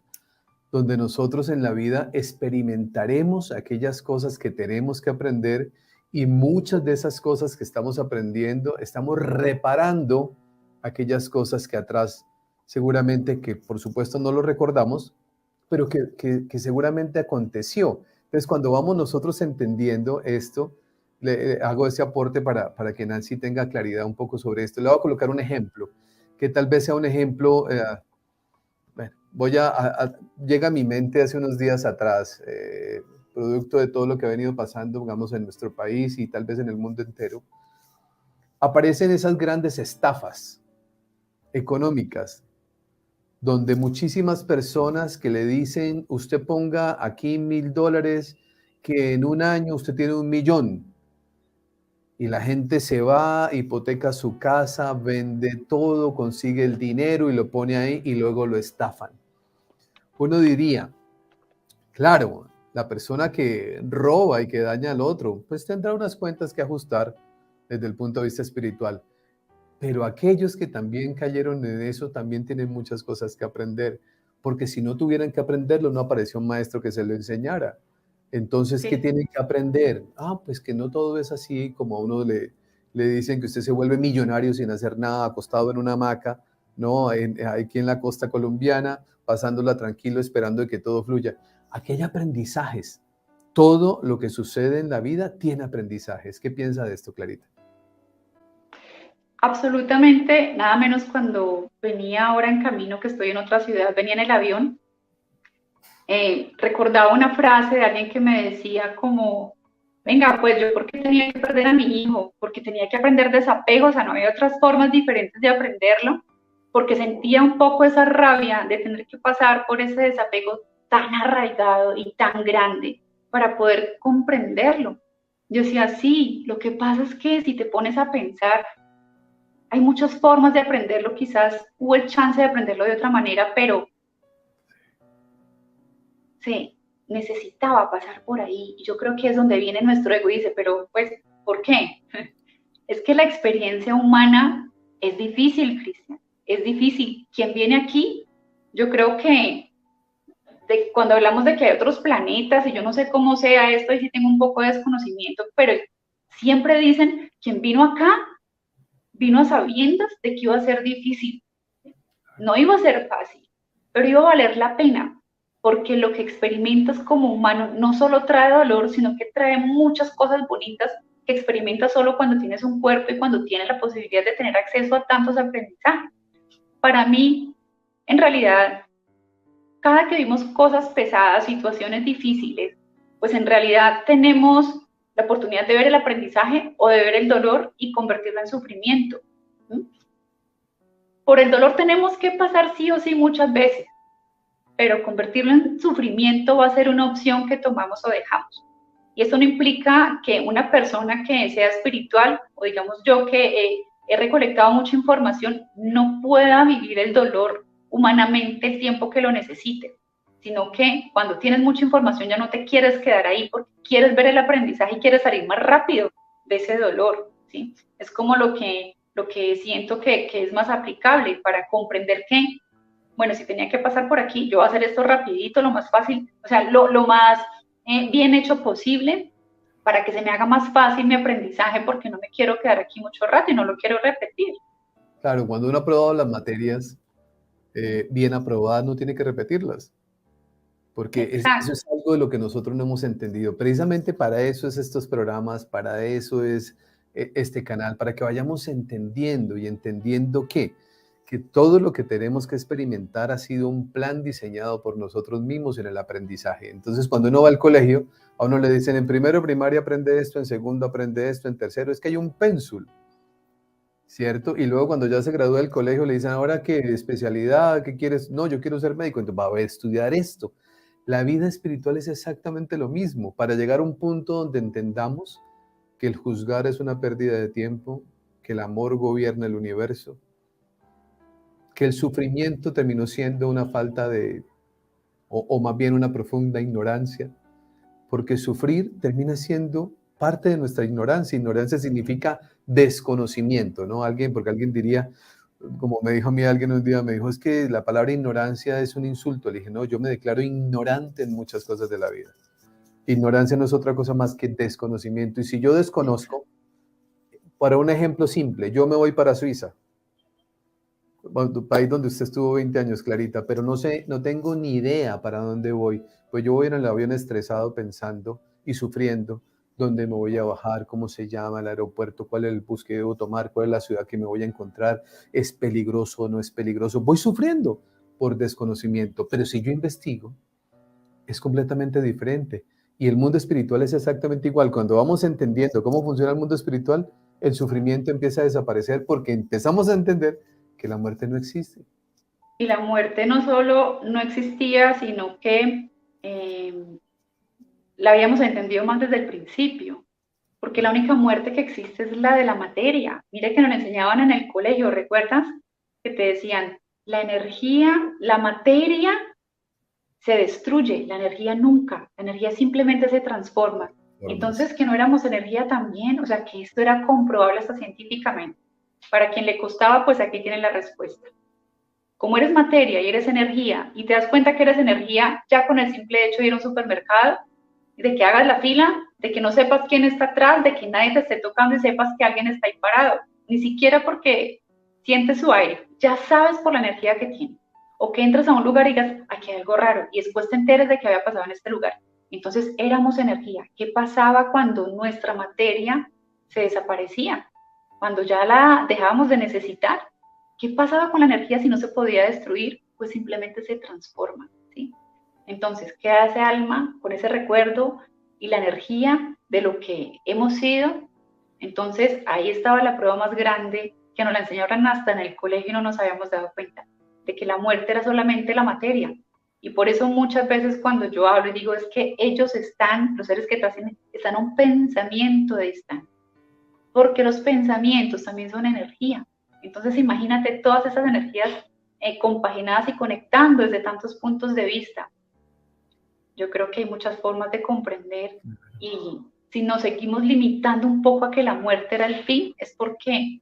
donde nosotros en la vida experimentaremos aquellas cosas que tenemos que aprender y muchas de esas cosas que estamos aprendiendo, estamos reparando aquellas cosas que atrás seguramente que por supuesto no lo recordamos, pero que seguramente aconteció. Entonces, cuando vamos nosotros entendiendo esto, le hago ese aporte para que Nancy tenga claridad un poco sobre esto. Le voy a colocar un ejemplo, que tal vez sea un ejemplo, bueno, llega a mi mente hace unos días atrás, producto de todo lo que ha venido pasando, digamos, en nuestro país y tal vez en el mundo entero, aparecen esas grandes estafas económicas donde muchísimas personas que le dicen, usted ponga aquí $1,000, que en un año usted tiene 1,000,000. Y la gente se va, hipoteca su casa, vende todo, consigue el dinero y lo pone ahí y luego lo estafan. Uno diría, claro, la persona que roba y que daña al otro, pues tendrá unas cuentas que ajustar desde el punto de vista espiritual. Pero aquellos que también cayeron en eso también tienen muchas cosas que aprender, porque si no tuvieran que aprenderlo, no apareció un maestro que se lo enseñara. Entonces, ¿qué Sí. tienen que aprender? Pues que no todo es así, como a uno le dicen que usted se vuelve millonario sin hacer nada, acostado en una hamaca, ¿no? Aquí en la costa colombiana, pasándola tranquilo, esperando de que todo fluya. Aquí hay aprendizajes. Todo lo que sucede en la vida tiene aprendizajes. ¿Qué piensa de esto, Clarita? Absolutamente, nada menos cuando venía ahora en camino, que estoy en otra ciudad, venía en el avión, recordaba una frase de alguien que me decía como, venga, pues yo porque tenía que perder a mi hijo, porque tenía que aprender desapego, o sea, no había otras formas diferentes de aprenderlo, porque sentía un poco esa rabia de tener que pasar por ese desapego tan arraigado y tan grande para poder comprenderlo. Yo decía, sí, lo que pasa es que si te pones a pensar, hay muchas formas de aprenderlo, quizás hubo el chance de aprenderlo de otra manera, pero se necesitaba pasar por ahí. Y yo creo que es donde viene nuestro ego y dice, pero pues, ¿por qué? Es que la experiencia humana es difícil, Cristian, es difícil. Quien viene aquí, yo creo que cuando hablamos de que hay otros planetas, y yo no sé cómo sea esto, y sí tengo un poco de desconocimiento, pero siempre dicen, quien vino acá, vino a sabiendas de que iba a ser difícil. No iba a ser fácil, pero iba a valer la pena, porque lo que experimentas como humano no solo trae dolor, sino que trae muchas cosas bonitas que experimentas solo cuando tienes un cuerpo y cuando tienes la posibilidad de tener acceso a tantos aprendizajes. Para mí, en realidad, cada que vimos cosas pesadas, situaciones difíciles, pues en realidad tenemos la oportunidad de ver el aprendizaje o de ver el dolor y convertirlo en sufrimiento. Por el dolor tenemos que pasar sí o sí muchas veces, pero convertirlo en sufrimiento va a ser una opción que tomamos o dejamos. Y esto no implica que una persona que sea espiritual, o digamos yo que he recolectado mucha información, no pueda vivir el dolor humanamente el tiempo que lo necesite, sino que cuando tienes mucha información ya no te quieres quedar ahí porque quieres ver el aprendizaje y quieres salir más rápido de ese dolor, ¿sí? Es como lo que siento que es más aplicable para comprender que, bueno, si tenía que pasar por aquí, yo voy a hacer esto rapidito, lo más fácil, o sea, lo más bien hecho posible para que se me haga más fácil mi aprendizaje porque no me quiero quedar aquí mucho rato y no lo quiero repetir. Claro, cuando uno ha aprobado las materias bien aprobadas, no tiene que repetirlas, porque eso Exacto. es algo de lo que nosotros no hemos entendido. Precisamente para eso es estos programas, para eso es este canal, para que vayamos entendiendo y entendiendo que todo lo que tenemos que experimentar ha sido un plan diseñado por nosotros mismos en el aprendizaje. Entonces, cuando uno va al colegio, a uno le dicen en primero de primaria aprende esto, en segundo aprende esto, en tercero, es que hay un pénsul, ¿cierto? Y luego cuando ya se gradúa del colegio le dicen, ¿ahora qué especialidad? ¿Qué quieres? No, yo quiero ser médico, entonces va a estudiar esto. La vida espiritual es exactamente lo mismo, para llegar a un punto donde entendamos que el juzgar es una pérdida de tiempo, que el amor gobierna el universo, que el sufrimiento terminó siendo una falta de, o más bien una profunda ignorancia, porque sufrir termina siendo parte de nuestra ignorancia. Ignorancia significa desconocimiento, ¿no? Porque alguien diría, como me dijo a mí alguien un día, me dijo, es que la palabra ignorancia es un insulto. Le dije, no, yo me declaro ignorante en muchas cosas de la vida. Ignorancia no es otra cosa más que desconocimiento. Y si yo desconozco, para un ejemplo simple, yo me voy para Suiza, país donde usted estuvo 20 años, Clarita, pero no sé, no tengo ni idea para dónde voy. Pues yo voy en el avión estresado pensando y sufriendo dónde me voy a bajar, cómo se llama el aeropuerto, cuál es el bus que debo tomar, cuál es la ciudad que me voy a encontrar, es peligroso o no es peligroso. Voy sufriendo por desconocimiento, pero si yo investigo, es completamente diferente. Y el mundo espiritual es exactamente igual. Cuando vamos entendiendo cómo funciona el mundo espiritual, el sufrimiento empieza a desaparecer porque empezamos a entender que la muerte no existe. Y la muerte no solo no existía, sino que eh, la habíamos entendido más desde el principio, porque la única muerte que existe es la de la materia. Mire que nos enseñaban en el colegio, ¿recuerdas? Que te decían, la energía, la materia se destruye, la energía nunca, la energía simplemente se transforma. Formas. Entonces, que no éramos energía también, o sea, que esto era comprobable hasta científicamente. Para quien le costaba, pues aquí tienen la respuesta. como eres materia y eres energía, y te das cuenta que eres energía ya con el simple hecho de ir a un supermercado, de que hagas la fila, de que no sepas quién está atrás, de que nadie te esté tocando y sepas que alguien está ahí parado, ni siquiera porque sientes su aire, ya sabes por la energía que tiene. O que entras a un lugar y digas, aquí hay algo raro, y después te enteres de que había pasado en este lugar. Entonces éramos energía. ¿Qué pasaba cuando nuestra materia se desaparecía? Cuando ya la dejábamos de necesitar. ¿Qué pasaba con la energía si no se podía destruir? Pues simplemente se transforma, ¿sí? Entonces queda ese alma con ese recuerdo y la energía de lo que hemos sido. Entonces ahí estaba la prueba más grande que nos la enseñaron hasta en el colegio y no nos habíamos dado cuenta de que la muerte era solamente la materia. Y por eso muchas veces cuando yo hablo y digo es que ellos están, los seres que trascienden, están a un pensamiento de distancia. Porque los pensamientos también son energía. Entonces imagínate todas esas energías compaginadas y conectando desde tantos puntos de vista. Yo creo que hay muchas formas de comprender y si nos seguimos limitando un poco a que la muerte era el fin, es porque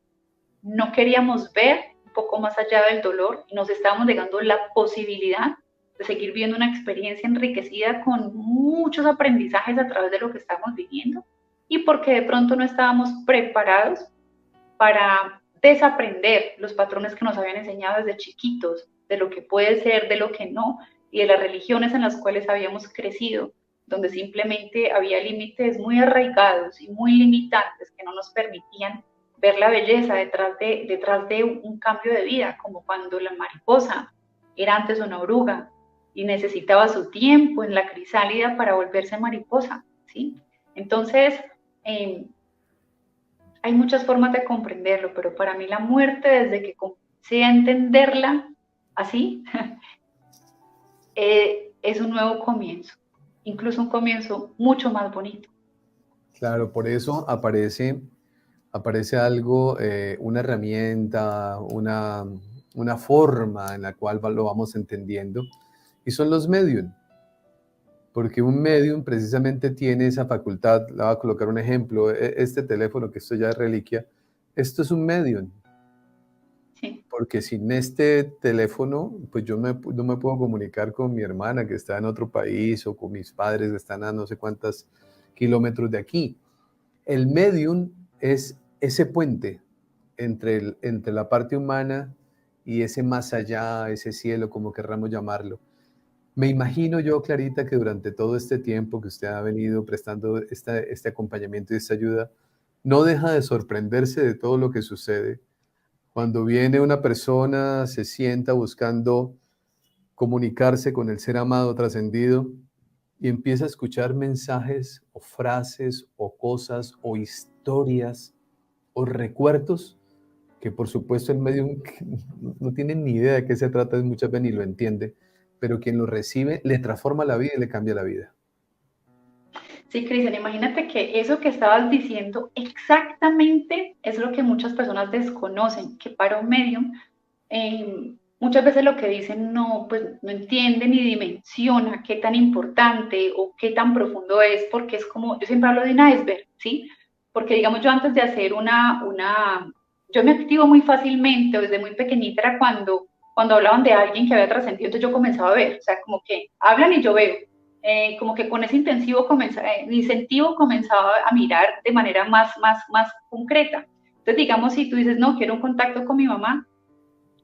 no queríamos ver un poco más allá del dolor y nos estábamos negando la posibilidad de seguir viviendo una experiencia enriquecida con muchos aprendizajes a través de lo que estamos viviendo y porque de pronto no estábamos preparados para desaprender los patrones que nos habían enseñado desde chiquitos, de lo que puede ser, de lo que no, y de las religiones en las cuales habíamos crecido, donde simplemente había límites muy arraigados y muy limitantes que no nos permitían ver la belleza detrás de un cambio de vida, como cuando la mariposa era antes una oruga y necesitaba su tiempo en la crisálida para volverse mariposa, ¿sí? Entonces, hay muchas formas de comprenderlo, pero para mí la muerte, desde que comencé a entenderla así, es un nuevo comienzo, incluso un comienzo mucho más bonito. Claro, por eso aparece algo, una herramienta, una forma en la cual lo vamos entendiendo, y son los medium. Porque un medium precisamente tiene esa facultad. Le voy a colocar un ejemplo. Este teléfono, que esto ya es reliquia, esto es un medium. Sí. Porque sin este teléfono, pues yo no me puedo comunicar con mi hermana que está en otro país o con mis padres que están a no sé cuántos kilómetros de aquí. El medium es ese puente entre la parte humana y ese más allá, ese cielo, como querramos llamarlo. Me imagino yo, Clarita, que durante todo este tiempo que usted ha venido prestando este acompañamiento y esta ayuda, no deja de sorprenderse de todo lo que sucede. Cuando viene una persona, se sienta buscando comunicarse con el ser amado trascendido y empieza a escuchar mensajes o frases o cosas o historias o recuerdos que por supuesto el medium no tiene ni idea de qué se trata, muchas veces ni lo entiende, pero quien lo recibe le transforma la vida y le cambia la vida. Sí, Cristian, imagínate que eso que estabas diciendo exactamente es lo que muchas personas desconocen, que para un medium muchas veces lo que dicen no, pues no entiende ni dimensiona qué tan importante o qué tan profundo es, porque es como, yo siempre hablo de un iceberg, ¿sí? Porque digamos yo antes de hacer yo me activo muy fácilmente, o desde muy pequeñita era cuando hablaban de alguien que había trascendido, entonces yo comenzaba a ver, o sea, como que hablan y yo veo, como que con ese incentivo comenzaba a mirar de manera más concreta. Entonces, digamos, si tú dices, no, quiero un contacto con mi mamá,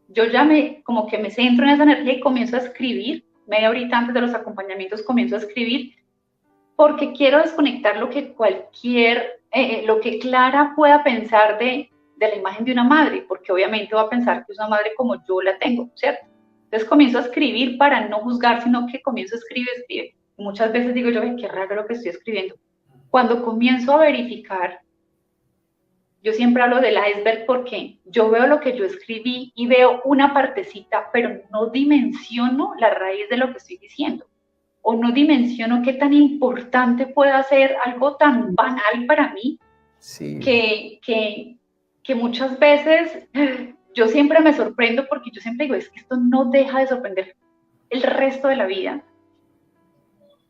yo ya como que me centro en esa energía y comienzo a escribir, media horita antes de los acompañamientos comienzo a escribir, porque quiero desconectar lo que Clara pueda pensar de la imagen de una madre, porque obviamente va a pensar que es una madre como yo la tengo, ¿cierto? Entonces comienzo a escribir para no juzgar, sino que comienzo a escribir. Y muchas veces digo yo, qué raro lo que estoy escribiendo. Cuando comienzo a verificar, yo siempre hablo del iceberg porque yo veo lo que yo escribí y veo una partecita, pero no dimensiono la raíz de lo que estoy diciendo. O no dimensiono qué tan importante puede ser algo tan banal para mí, Sí. que muchas veces yo siempre me sorprendo porque yo siempre digo, es que esto no deja de sorprender el resto de la vida.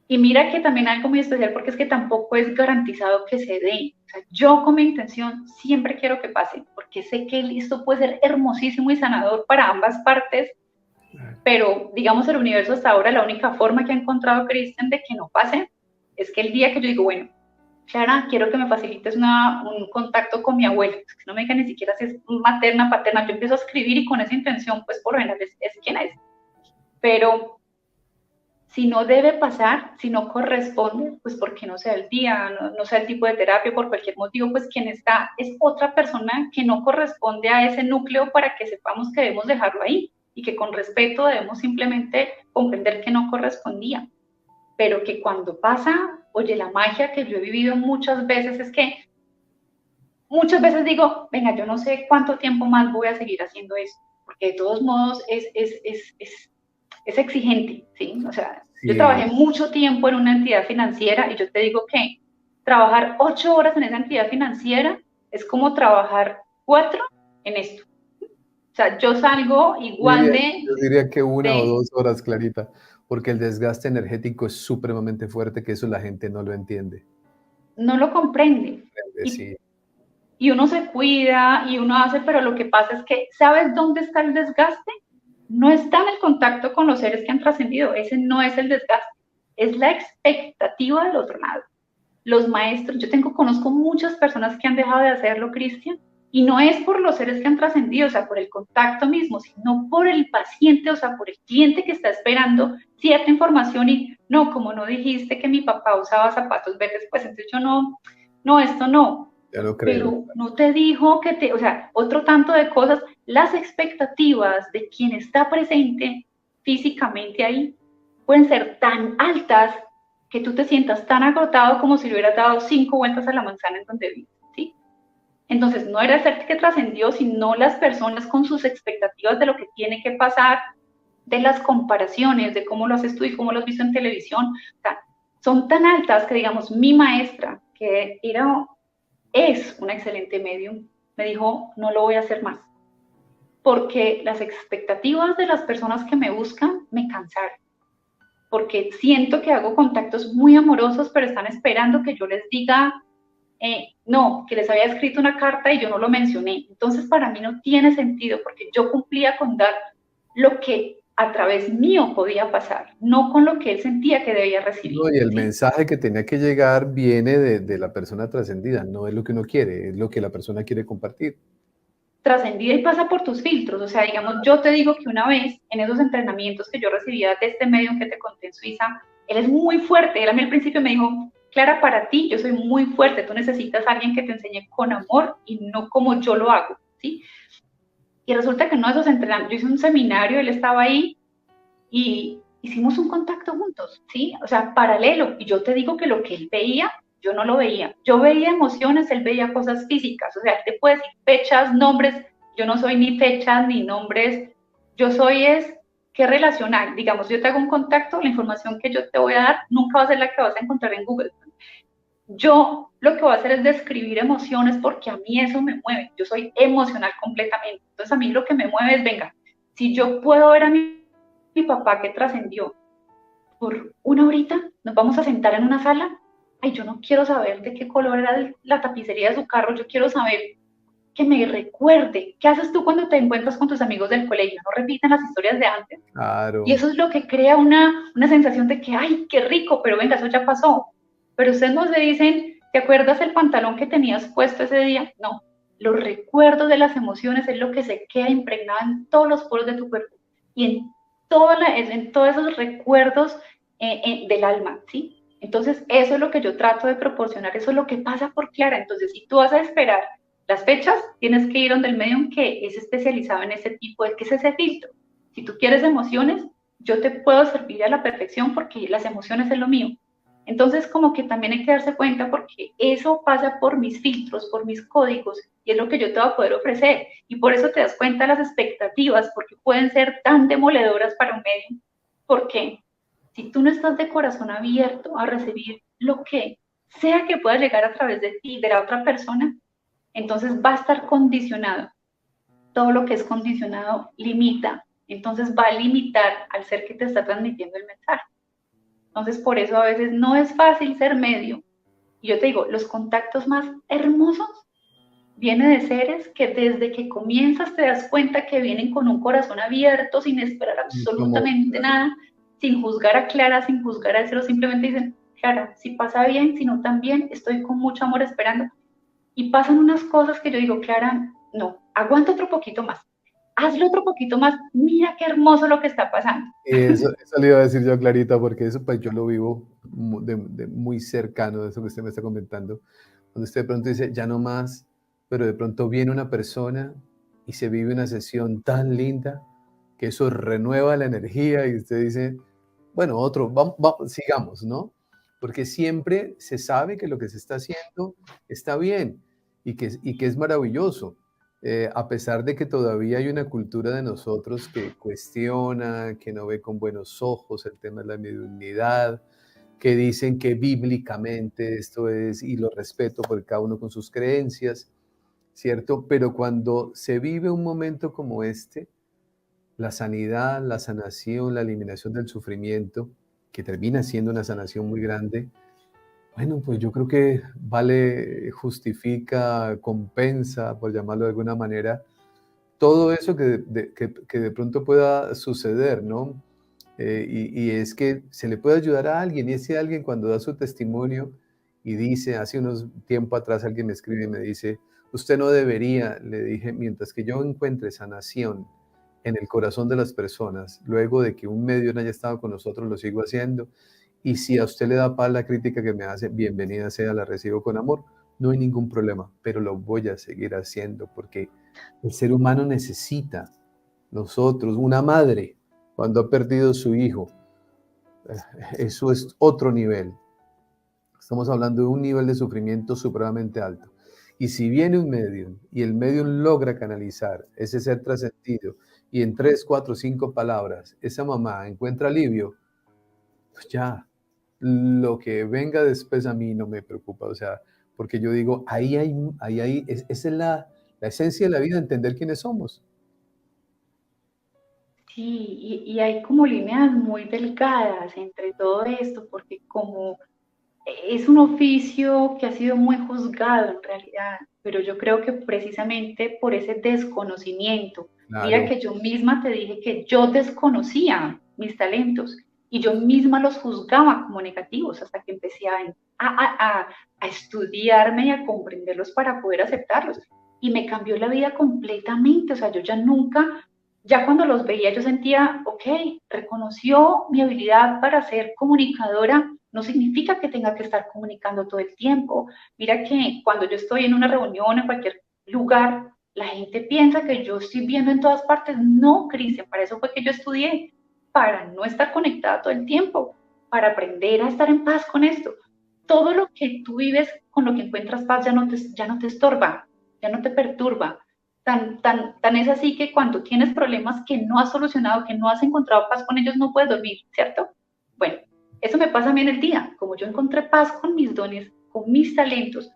Y mira que también algo muy especial porque es que tampoco es garantizado que se dé. O sea, yo con mi intención siempre quiero que pase porque sé que esto puede ser hermosísimo y sanador para ambas partes, pero digamos el universo hasta ahora, la única forma que ha encontrado Cristian de que no pase, es que el día que yo digo, bueno, Clara, quiero que me facilites un contacto con mi abuela, que no me diga ni siquiera si es materna, paterna, yo empiezo a escribir y con esa intención, pues por lo general es quien es, pero si no debe pasar, si no corresponde, pues porque no sea el día, no sea el tipo de terapia, por cualquier motivo, pues quien está es otra persona que no corresponde a ese núcleo para que sepamos que debemos dejarlo ahí y que con respeto debemos simplemente comprender que no correspondía. Pero que cuando pasa, oye, la magia que yo he vivido muchas veces es que muchas veces digo, venga, yo no sé cuánto tiempo más voy a seguir haciendo esto, porque de todos modos es exigente, ¿sí? O sea, yo Sí, trabajé mucho tiempo en una entidad financiera y yo te digo que trabajar 8 horas en esa entidad financiera es como trabajar 4 en esto. O sea, yo salgo igual yo diría que una o de 2 horas, Clarita, porque el desgaste energético es supremamente fuerte, que eso la gente no lo entiende. no lo comprende. Y, Sí, y uno se cuida y uno hace, pero lo que pasa es que, ¿sabes dónde está el desgaste? No está en el contacto con los seres que han trascendido, ese no es el desgaste, es la expectativa del otro lado. Los maestros, conozco muchas personas que han dejado de hacerlo, Cristian, y no es por los seres que han trascendido, o sea, por el contacto mismo, sino por el paciente, o sea, por el cliente que está esperando cierta información y no, como no dijiste que mi papá usaba zapatos verdes, pues entonces yo no, esto no, ya lo creo. pero no te dijo o sea, otro tanto de cosas, las expectativas de quien está presente físicamente ahí pueden ser tan altas que tú te sientas tan agotado como si le hubieras dado 5 vueltas a la manzana en donde vives, ¿sí? Entonces, no era el ser que trascendió, sino las personas con sus expectativas de lo que tiene que pasar, de las comparaciones, de cómo lo haces tú y cómo lo has visto en televisión. O sea, son tan altas que, digamos, mi maestra, que es una excelente medium, me dijo, no lo voy a hacer más, porque las expectativas de las personas que me buscan me cansaron, porque siento que hago contactos muy amorosos, pero están esperando que yo les diga, no, que les había escrito una carta y yo no lo mencioné. Entonces, para mí no tiene sentido, porque yo cumplía con dar lo que a través mío podía pasar, no con lo que él sentía que debía recibir, No, y el ¿sí? mensaje que tenía que llegar viene de la persona trascendida, no es lo que uno quiere, es lo que la persona quiere compartir. Trascendida y pasa por tus filtros. O sea, digamos, yo te digo que una vez en esos entrenamientos que yo recibía de este medio que te conté en Suiza, él es muy fuerte. Él a mí al principio me dijo, Clara, para ti yo soy muy fuerte, tú necesitas a alguien que te enseñe con amor y no como yo lo hago, ¿sí? Y resulta que en uno de esos entrenamientos, yo hice un seminario, él estaba ahí y hicimos un contacto juntos, ¿sí? O sea, paralelo. Y yo te digo que lo que él veía, yo no lo veía. Yo veía emociones, él veía cosas físicas. O sea, él te puede decir fechas, nombres. Yo no soy ni fechas ni nombres. Yo soy es qué relacionar. Digamos, yo te hago un contacto, la información que yo te voy a dar nunca va a ser la que vas a encontrar en Google. Yo lo que voy a hacer es describir emociones porque a mí eso me mueve. Yo soy emocional completamente. Entonces a mí lo que me mueve es, venga, si yo puedo ver a mi papá que trascendió por una horita, nos vamos a sentar en una sala. Ay, yo no quiero saber de qué color era la tapicería de su carro, yo quiero saber que me recuerde. ¿Qué haces tú cuando te encuentras con tus amigos del colegio? No repiten las historias de antes. Y Claro, eso es lo que crea una sensación de que, ay, qué rico, pero venga, eso ya pasó. Pero ustedes no se dicen, ¿te acuerdas el pantalón que tenías puesto ese día? No, los recuerdos de las emociones es lo que se queda impregnado en todos los poros de tu cuerpo y en todos esos recuerdos del alma, ¿sí? Entonces, eso es lo que yo trato de proporcionar, eso es lo que pasa por Clara. Entonces, si tú vas a esperar las fechas, tienes que ir donde el medium que es especializado en ese tipo, de que es ese filtro. Si tú quieres emociones, yo te puedo servir a la perfección porque las emociones es lo mío. Entonces, como que también hay que darse cuenta porque eso pasa por mis filtros, por mis códigos, y es lo que yo te voy a poder ofrecer. Y por eso te das cuenta de las expectativas, porque pueden ser tan demoledoras para un medio. Porque si tú no estás de corazón abierto a recibir lo que sea que pueda llegar a través de ti, de la otra persona, entonces va a estar condicionado. Todo lo que es condicionado limita, entonces va a limitar al ser que te está transmitiendo el mensaje. Entonces, por eso a veces no es fácil ser medio. Y yo te digo, los contactos más hermosos viene de seres que desde que comienzas te das cuenta que vienen con un corazón abierto, sin esperar Como, absolutamente nada, sin juzgar a Clara, sin juzgar a Cero, simplemente dicen, Clara, si pasa bien, si no tan bien, estoy con mucho amor esperando. Y pasan unas cosas que yo digo, Clara, no, aguanta otro poquito más, hazlo otro poquito más, mira qué hermoso lo que está pasando. eso le iba a decir yo a Clarita, porque eso pues yo lo vivo muy cercano de eso que usted me está comentando. Cuando usted de pronto dice, ya no más, pero de pronto viene una persona y se vive una sesión tan linda que eso renueva la energía y usted dice, bueno, otro, vamos, sigamos, ¿no? Porque siempre se sabe que lo que se está haciendo está bien y que es maravilloso. A pesar de que todavía hay una cultura de nosotros que cuestiona, que no ve con buenos ojos el tema de la mediunidad, que dicen que bíblicamente esto es, y lo respeto porque cada uno con sus creencias, ¿cierto? Pero cuando se vive un momento como este, la sanidad, la sanación, la eliminación del sufrimiento, que termina siendo una sanación muy grande, bueno, pues yo creo que vale, justifica, compensa, por llamarlo de alguna manera, todo eso que de pronto pueda suceder, ¿no? Y es que se le puede ayudar a alguien, y ese alguien cuando da su testimonio y dice, hace unos tiempo atrás alguien me escribe y me dice, usted no debería, le dije, mientras que yo encuentre sanación en el corazón de las personas, luego de que un medio no haya estado con nosotros, lo sigo haciendo, y si a usted le da paz la crítica que me hace, bienvenida sea, la recibo con amor, no hay ningún problema, pero lo voy a seguir haciendo porque el ser humano necesita, nosotros, una madre, cuando ha perdido su hijo, eso es otro nivel. Estamos hablando de un nivel de sufrimiento supremamente alto. Y si viene un medium y el medium logra canalizar ese ser trascendido y en 3, 4, 5 palabras esa mamá encuentra alivio, pues ya, lo que venga después a mí no me preocupa. O sea, porque yo digo, esa es la esencia de la vida, entender quiénes somos. Sí, y hay como líneas muy delgadas entre todo esto, porque como es un oficio que ha sido muy juzgado en realidad, pero yo creo que precisamente por ese desconocimiento, mira Claro, que yo misma te dije que yo desconocía mis talentos y yo misma los juzgaba como negativos hasta que empecé a estudiarme y a comprenderlos para poder aceptarlos. Y me cambió la vida completamente, o sea, yo ya nunca, ya cuando los veía yo sentía, ok, reconoció mi habilidad para ser comunicadora, no significa que tenga que estar comunicando todo el tiempo. Mira que cuando yo estoy en una reunión, en cualquier lugar, la gente piensa que yo estoy viendo en todas partes. No, Cristian, para eso fue que yo estudié, para no estar conectada todo el tiempo, para aprender a estar en paz con esto. Todo lo que tú vives, con lo que encuentras paz, ya no te estorba, ya no te perturba. Tan es así que cuando tienes problemas que no has solucionado, que no has encontrado paz con ellos, no puedes dormir, ¿cierto? Bueno, eso me pasa a mí en el día. Como yo encontré paz con mis dones, con mis talentos,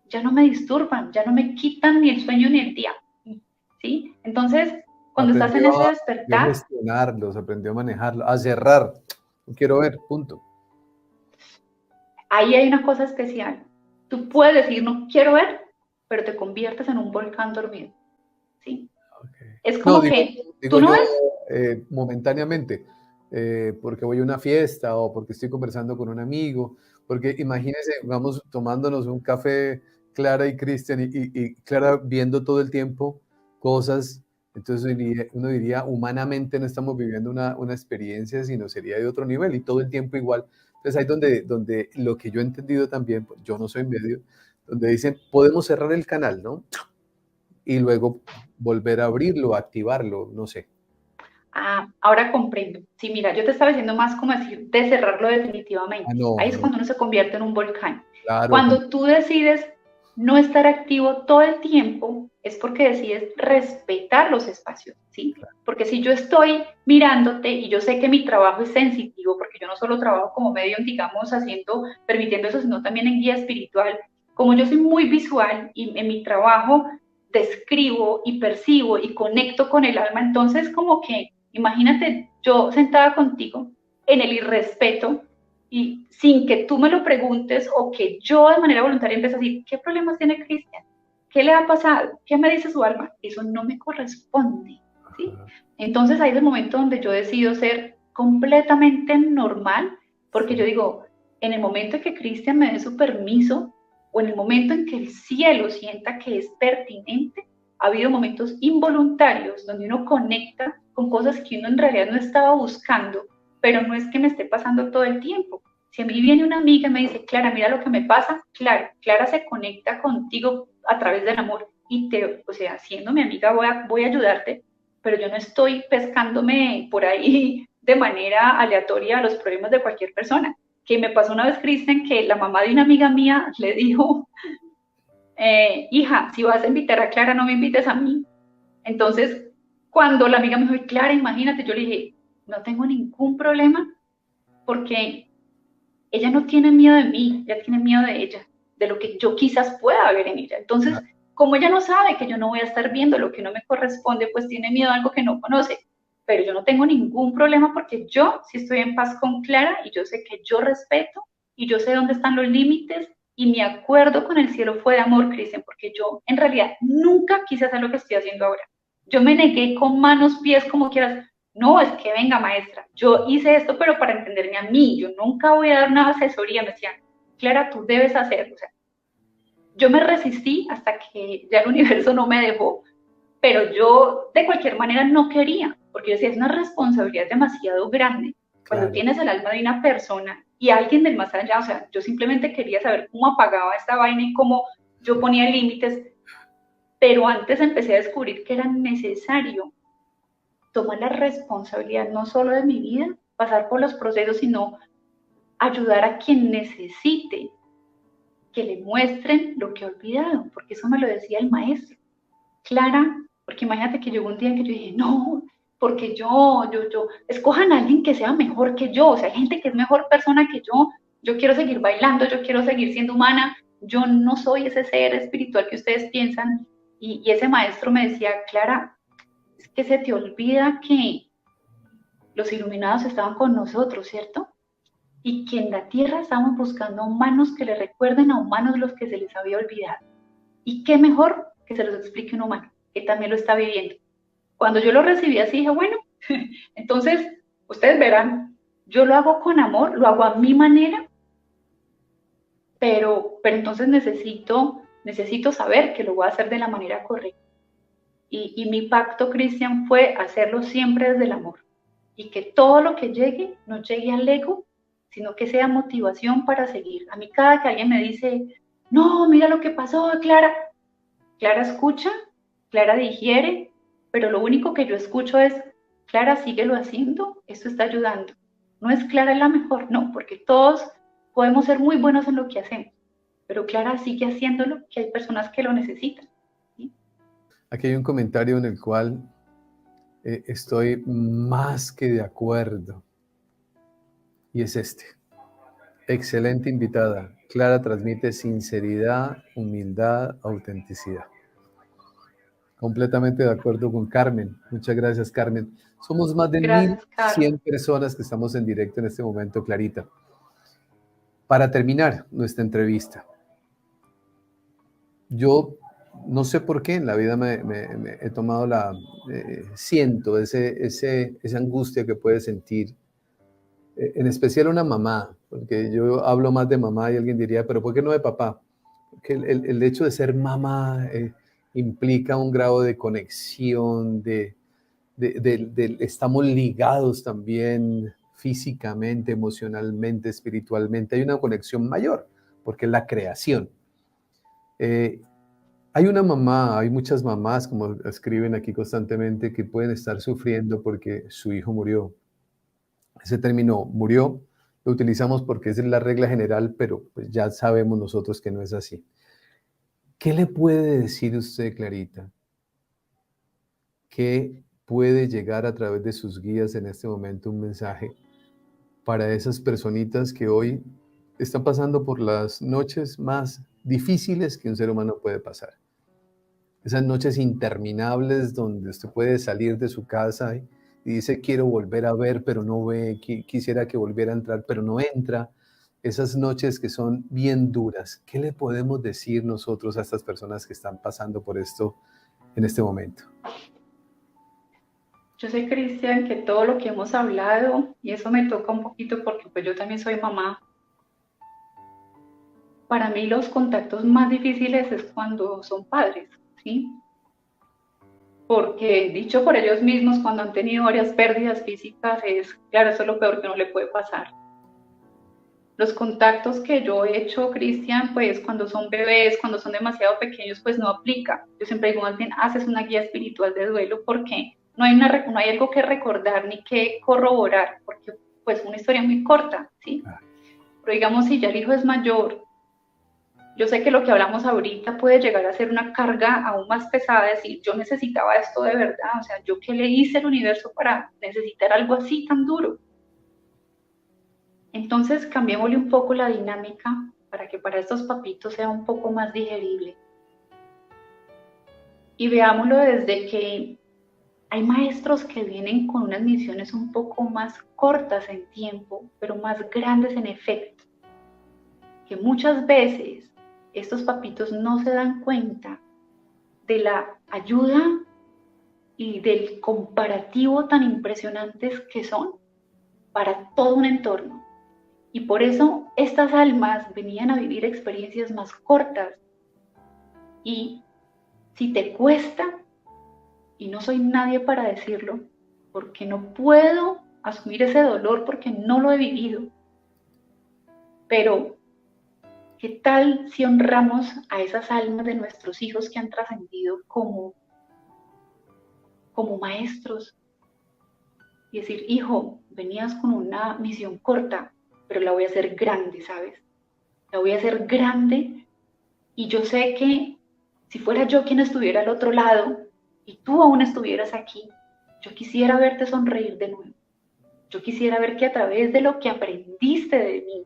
ya no me disturban, ya no me quitan ni el sueño ni el día. ¿Sí? Entonces, cuando estás en ese aprendió a despertar, gestionarlos, aprendió a manejarlos, a cerrar. No quiero ver, punto. ahí hay una cosa especial. Tú puedes decir, no quiero ver, pero te conviertes en un volcán dormido. ¿Sí? Okay. Es No, como que digo tú no yo ves. momentáneamente, porque voy a una fiesta o porque estoy conversando con un amigo, porque imagínense, vamos tomándonos un café, Clara y Cristian, y Clara viendo todo el tiempo cosas, entonces uno diría, humanamente no estamos viviendo una experiencia, sino sería de otro nivel y todo el tiempo igual. Entonces ahí donde lo que yo he entendido también, pues, yo no soy medio, donde dicen, podemos cerrar el canal, ¿no? Y luego volver a abrirlo, activarlo, no sé. Ah, ahora comprendo. Sí, mira, yo te estaba diciendo más como decir de cerrarlo Ah, definitivamente. no, Ahí es no, cuando uno se convierte en un volcán. claro, Cuando tú decides no estar activo todo el tiempo, es porque decides respetar los espacios, ¿sí? Porque si yo estoy mirándote y yo sé que mi trabajo es sensitivo, porque yo no solo trabajo como medio, digamos, haciendo, permitiendo eso, sino también en guía espiritual, como yo soy muy visual y en mi trabajo describo y percibo y conecto con el alma, entonces como que imagínate yo sentada contigo en el irrespeto y sin que tú me lo preguntes o que yo de manera voluntaria empiezo a decir, ¿qué problemas tiene Cristian? ¿qué le ha pasado? ¿Qué me dice su alma? Eso no me corresponde, ¿sí? Entonces ahí es el momento donde yo decido ser completamente normal, porque yo digo, en el momento en que Cristian me dé su permiso, o en el momento en que el cielo sienta que es pertinente, ha habido momentos involuntarios donde uno conecta con cosas que uno en realidad no estaba buscando, pero no es que me esté pasando todo el tiempo. Si a mí viene una amiga y me dice, Clara, mira lo que me pasa, claro, Clara se conecta contigo a través del amor y o sea, siendo mi amiga voy a ayudarte, pero yo no estoy pescándome por ahí de manera aleatoria a los problemas de cualquier persona. Que me pasó una vez, Cristian, que la mamá de una amiga mía le dijo, hija, si vas a invitar a Clara, no me invites a mí. Entonces, cuando la amiga me dijo, Clara, imagínate, yo le dije, no tengo ningún problema porque ella no tiene miedo de mí, ella tiene miedo de ella, de lo que yo quizás pueda ver en ella. Entonces, como ella no sabe que yo no voy a estar viendo lo que no me corresponde, pues tiene miedo a algo que no conoce. Pero yo no tengo ningún problema porque yo sí estoy en paz con Clara y yo sé que yo respeto y yo sé dónde están los límites y mi acuerdo con el cielo fue de amor, Cristian, porque yo en realidad nunca quise hacer lo que estoy haciendo ahora. Yo me negué con manos, pies, como quieras. No, es que venga, maestra, yo hice esto, pero para entenderme a mí, yo nunca voy a dar una asesoría. Me decían, Clara, tú debes hacerlo. O sea, yo me resistí hasta que ya el universo no me dejó, pero yo de cualquier manera no quería, porque yo decía, es una responsabilidad demasiado grande. Cuando tienes el alma de una persona y alguien del más allá, o sea, yo simplemente quería saber cómo apagaba esta vaina y cómo yo ponía límites, pero antes empecé a descubrir que era necesario tomar la responsabilidad no solo de mi vida, pasar por los procesos, sino ayudar a quien necesite que le muestren lo que ha olvidado, porque eso me lo decía el maestro. Clara, porque imagínate que llegó un día que yo dije, no, porque escojan a alguien que sea mejor que yo, o sea, hay gente que es mejor persona que yo quiero seguir bailando, yo quiero seguir siendo humana, yo no soy ese ser espiritual que ustedes piensan. Y ese maestro me decía, Clara, es que se te olvida que los iluminados estaban con nosotros, ¿cierto? Y que en la tierra estaban buscando a humanos que le recuerden a humanos los que se les había olvidado. Y qué mejor que se los explique un humano, que también lo está viviendo. Cuando yo lo recibí así, dije, bueno, entonces ustedes verán, yo lo hago con amor, lo hago a mi manera, pero entonces necesito saber que lo voy a hacer de la manera correcta. Y mi pacto, Cristian, fue hacerlo siempre desde el amor. Y que todo lo que llegue no llegue al ego, sino que sea motivación para seguir. A mí cada que alguien me dice, no, mira lo que pasó, Clara, Clara escucha, Clara digiere, pero lo único que yo escucho es, Clara, síguelo haciendo, esto está ayudando. No es Clara la mejor, no, porque todos podemos ser muy buenos en lo que hacemos, pero Clara sigue haciéndolo, que hay personas que lo necesitan. ¿Sí? Aquí hay un comentario en el cual estoy más que de acuerdo, y es este. Excelente invitada. Clara transmite sinceridad, humildad, autenticidad. Completamente de acuerdo con Carmen. Muchas gracias, Carmen. Somos más de Gracias, 1.100 Carlos. personas que estamos en directo en este momento, Clarita. Para terminar nuestra entrevista, yo no sé por qué en la vida me he tomado siento esa angustia que puede sentir, en especial una mamá, porque yo hablo más de mamá y alguien diría, pero ¿por qué no de papá? Porque el hecho de ser mamá implica un grado de conexión, estamos ligados también físicamente, emocionalmente, espiritualmente. Hay una conexión mayor, porque es la creación. Hay una mamá, hay muchas mamás, como escriben aquí constantemente, que pueden estar sufriendo porque su hijo murió. Ese término murió lo utilizamos porque es la regla general, pero pues ya sabemos nosotros que no es así. ¿Qué le puede decir usted, Clarita? ¿Qué puede llegar a través de sus guías en este momento un mensaje para esas personitas que hoy están pasando por las noches más difíciles que un ser humano puede pasar? Esas noches interminables donde usted puede salir de su casa y dice quiero volver a ver, pero no ve, quisiera que volviera a entrar, pero no entra, esas noches que son bien duras, ¿qué le podemos decir nosotros a estas personas que están pasando por esto en este momento? Yo sé, Cristian, que todo lo que hemos hablado, y eso me toca un poquito porque pues yo también soy mamá, para mí los contactos más difíciles es cuando son padres, ¿sí? Porque dicho por ellos mismos, cuando han tenido varias pérdidas físicas, es, claro, eso es lo peor que no le puede pasar. Los contactos que yo he hecho, Cristian, pues cuando son bebés, cuando son demasiado pequeños, pues no aplica. Yo siempre digo, más bien, haces una guía espiritual de duelo porque no hay algo que recordar ni que corroborar, porque pues una historia muy corta, ¿sí? Pero digamos, si ya el hijo es mayor, yo sé que lo que hablamos ahorita puede llegar a ser una carga aún más pesada, decir, yo necesitaba esto de verdad, o sea, yo qué le hice al universo para necesitar algo así tan duro. Entonces, cambiémosle un poco la dinámica para que para estos papitos sea un poco más digerible. Y veámoslo desde que hay maestros que vienen con unas misiones un poco más cortas en tiempo, pero más grandes en efecto. Que muchas veces estos papitos no se dan cuenta de la ayuda y del comparativo tan impresionantes que son para todo un entorno. Y por eso estas almas venían a vivir experiencias más cortas. Y si te cuesta, y no soy nadie para decirlo, porque no puedo asumir ese dolor porque no lo he vivido, pero ¿qué tal si honramos a esas almas de nuestros hijos que han trascendido como maestros? Y decir, hijo, venías con una misión corta, pero la voy a hacer grande, ¿sabes? La voy a hacer grande y yo sé que si fuera yo quien estuviera al otro lado y tú aún estuvieras aquí, yo quisiera verte sonreír de nuevo. Yo quisiera ver que a través de lo que aprendiste de mí,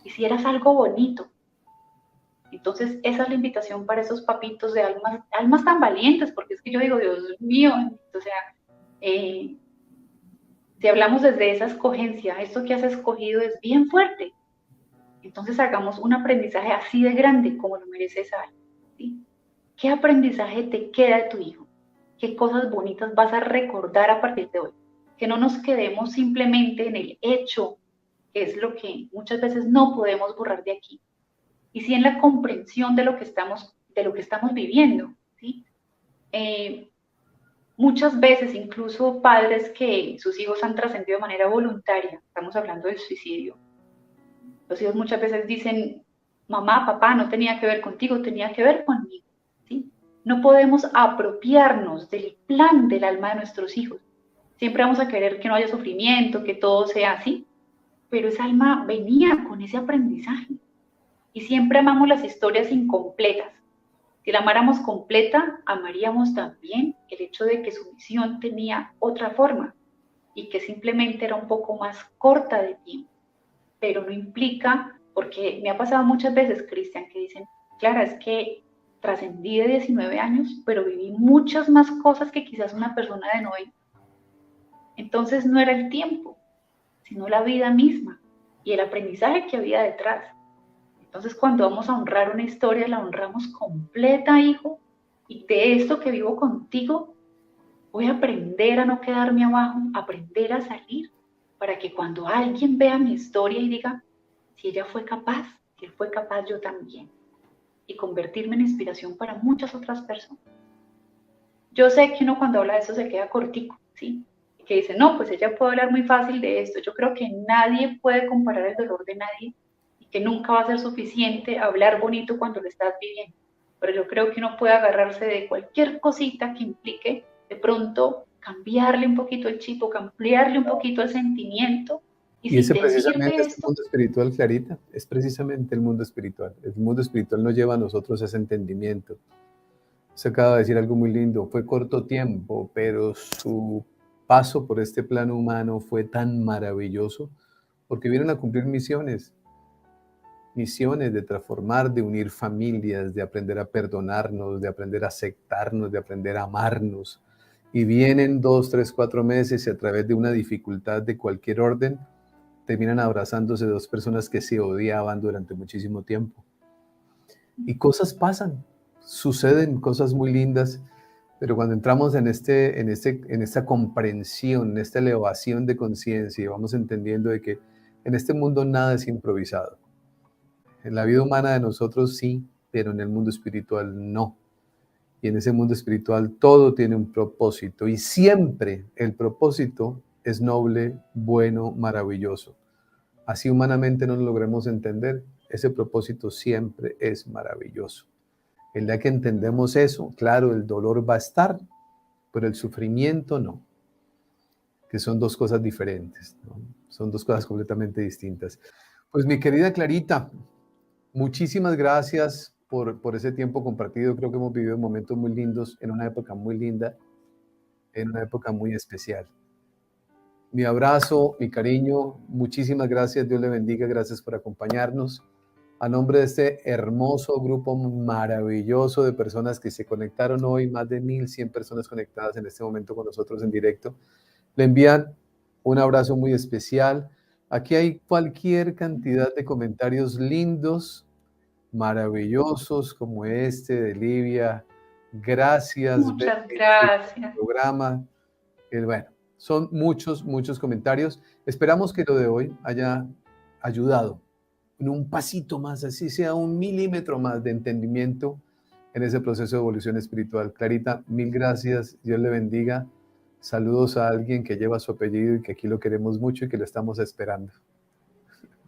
hicieras algo bonito. Entonces, esa es la invitación para esos papitos de almas tan valientes, porque es que yo digo, Dios mío, o sea, eh, si hablamos desde esa escogencia, esto que has escogido es bien fuerte. Entonces hagamos un aprendizaje así de grande como lo merece esa alma, ¿sí? ¿Qué aprendizaje te queda de tu hijo? ¿Qué cosas bonitas vas a recordar a partir de hoy? Que no nos quedemos simplemente en el hecho, que es lo que muchas veces no podemos borrar de aquí, y sí en la comprensión de lo que estamos viviendo, ¿sí? Muchas veces, incluso padres que sus hijos han trascendido de manera voluntaria, estamos hablando del suicidio, los hijos muchas veces dicen, mamá, papá, no tenía que ver contigo, tenía que ver conmigo, ¿sí? No podemos apropiarnos del plan del alma de nuestros hijos. Siempre vamos a querer que no haya sufrimiento, que todo sea así, pero esa alma venía con ese aprendizaje. Y siempre amamos las historias incompletas. Si la amáramos completa, amaríamos también el hecho de que su misión tenía otra forma y que simplemente era un poco más corta de tiempo. Pero no implica, porque me ha pasado muchas veces, Cristian, que dicen, Clara, es que trascendí de 19 años, pero viví muchas más cosas que quizás una persona de 90. Entonces no era el tiempo, sino la vida misma y el aprendizaje que había detrás. Entonces, cuando vamos a honrar una historia, la honramos completa, hijo, y de esto que vivo contigo, voy a aprender a no quedarme abajo, aprender a salir, para que cuando alguien vea mi historia y diga, si ella fue capaz, si él fue capaz, yo también, y convertirme en inspiración para muchas otras personas. Yo sé que uno cuando habla de eso se queda cortico, ¿sí? Que dice, no, pues ella puede hablar muy fácil de esto. Yo creo que nadie puede comparar el dolor de nadie y que nunca va a ser suficiente hablar bonito cuando lo estás viviendo. Pero yo creo que uno puede agarrarse de cualquier cosita que implique de pronto cambiarle un poquito el chip o cambiarle un poquito el sentimiento. Y Y si ese te precisamente sirve es el esto, mundo espiritual, Clarita, es precisamente el mundo espiritual. El mundo espiritual nos lleva a nosotros ese entendimiento. Se acaba de decir algo muy lindo, fue corto tiempo, pero su paso por este plano humano fue tan maravilloso porque vienen a cumplir misiones, misiones de transformar, de unir familias, de aprender a perdonarnos, de aprender a aceptarnos, de aprender a amarnos. Y vienen 2, 3, 4 meses y a través de una dificultad de cualquier orden, terminan abrazándose dos personas que se odiaban durante muchísimo tiempo. Y cosas pasan, suceden cosas muy lindas, pero cuando entramos en esta comprensión, en esta elevación de conciencia y vamos entendiendo de que en este mundo nada es improvisado. En la vida humana de nosotros sí, pero en el mundo espiritual no. Y en ese mundo espiritual todo tiene un propósito y siempre el propósito es noble, bueno, maravilloso. Así humanamente no lo logremos entender, ese propósito siempre es maravilloso. El día que entendemos eso, claro, el dolor va a estar, pero el sufrimiento no, que son dos cosas diferentes, ¿no? Son dos cosas completamente distintas. Pues mi querida Clarita, muchísimas gracias por ese tiempo compartido. Creo que hemos vivido momentos muy lindos en una época muy linda, en una época muy especial. Mi abrazo, mi cariño, muchísimas gracias. Dios le bendiga. Gracias por acompañarnos. A nombre de este hermoso grupo maravilloso de personas que se conectaron hoy, más de 1,100 personas conectadas en este momento con nosotros en directo, le envían un abrazo muy especial. Aquí hay cualquier cantidad de comentarios lindos, maravillosos, como este de Livia. Gracias, Muchas bendiciones por el gracias. programa. Bueno, son muchos, muchos comentarios. Esperamos que lo de hoy haya ayudado en un pasito más, así sea un milímetro más de entendimiento en ese proceso de evolución espiritual. Clarita, mil gracias. Dios le bendiga. Saludos a alguien que lleva su apellido y que aquí lo queremos mucho y que lo estamos esperando.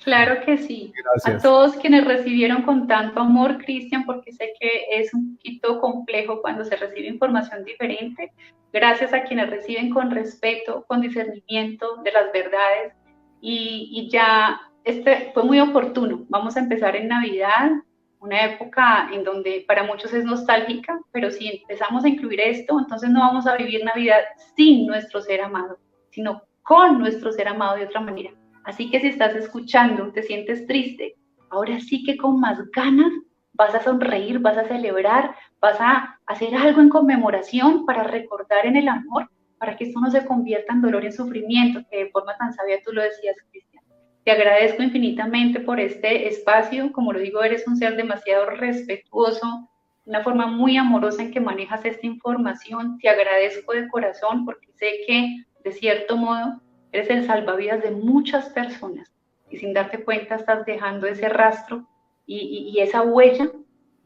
Claro que sí. A Gracias. todos quienes recibieron con tanto amor, Cristian, porque sé que es un poquito complejo cuando se recibe información diferente. Gracias a quienes reciben con respeto, con discernimiento de las verdades. Y ya este fue muy oportuno. Vamos a empezar en Navidad, una época en donde para muchos es nostálgica, pero si empezamos a incluir esto, entonces no vamos a vivir Navidad sin nuestro ser amado, sino con nuestro ser amado de otra manera. Así que si estás escuchando, te sientes triste, ahora sí que con más ganas vas a sonreír, vas a celebrar, vas a hacer algo en conmemoración para recordar en el amor, para que esto no se convierta en dolor y en sufrimiento, que de forma tan sabia tú lo decías, Cristian. Te agradezco infinitamente por este espacio. Como lo digo, eres un ser demasiado respetuoso, una forma muy amorosa en que manejas esta información. Te agradezco de corazón porque sé que, de cierto modo, eres el salvavidas de muchas personas y sin darte cuenta estás dejando ese rastro y esa huella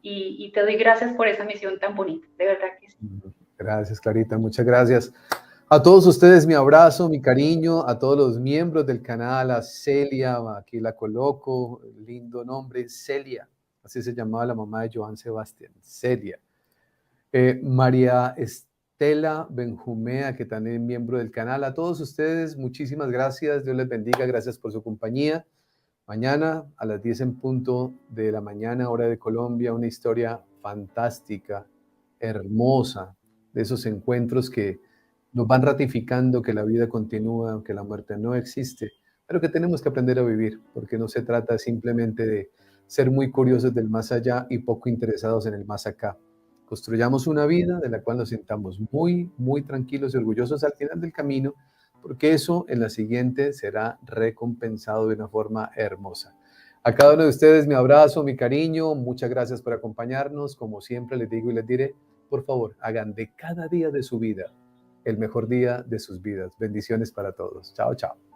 y te doy gracias por esa misión tan bonita, de verdad que sí. Gracias, Clarita, muchas gracias. A todos ustedes mi abrazo, mi cariño, a todos los miembros del canal, a Celia, aquí la coloco, lindo nombre, Celia, así se llamaba la mamá de Joan Sebastián, Celia. María Estela Benjumea, que también es miembro del canal. A todos ustedes, muchísimas gracias, Dios les bendiga, gracias por su compañía. Mañana a las 10 en punto de la mañana, hora de Colombia, una historia fantástica, hermosa, de esos encuentros que nos van ratificando que la vida continúa, que la muerte no existe, pero que tenemos que aprender a vivir, porque no se trata simplemente de ser muy curiosos del más allá y poco interesados en el más acá. Construyamos una vida de la cual nos sintamos muy, muy tranquilos y orgullosos al final del camino, porque eso en la siguiente será recompensado de una forma hermosa. A cada uno de ustedes mi abrazo, mi cariño, muchas gracias por acompañarnos. Como siempre les digo y les diré, por favor, hagan de cada día de su vida el mejor día de sus vidas. Bendiciones para todos. Chao, chao.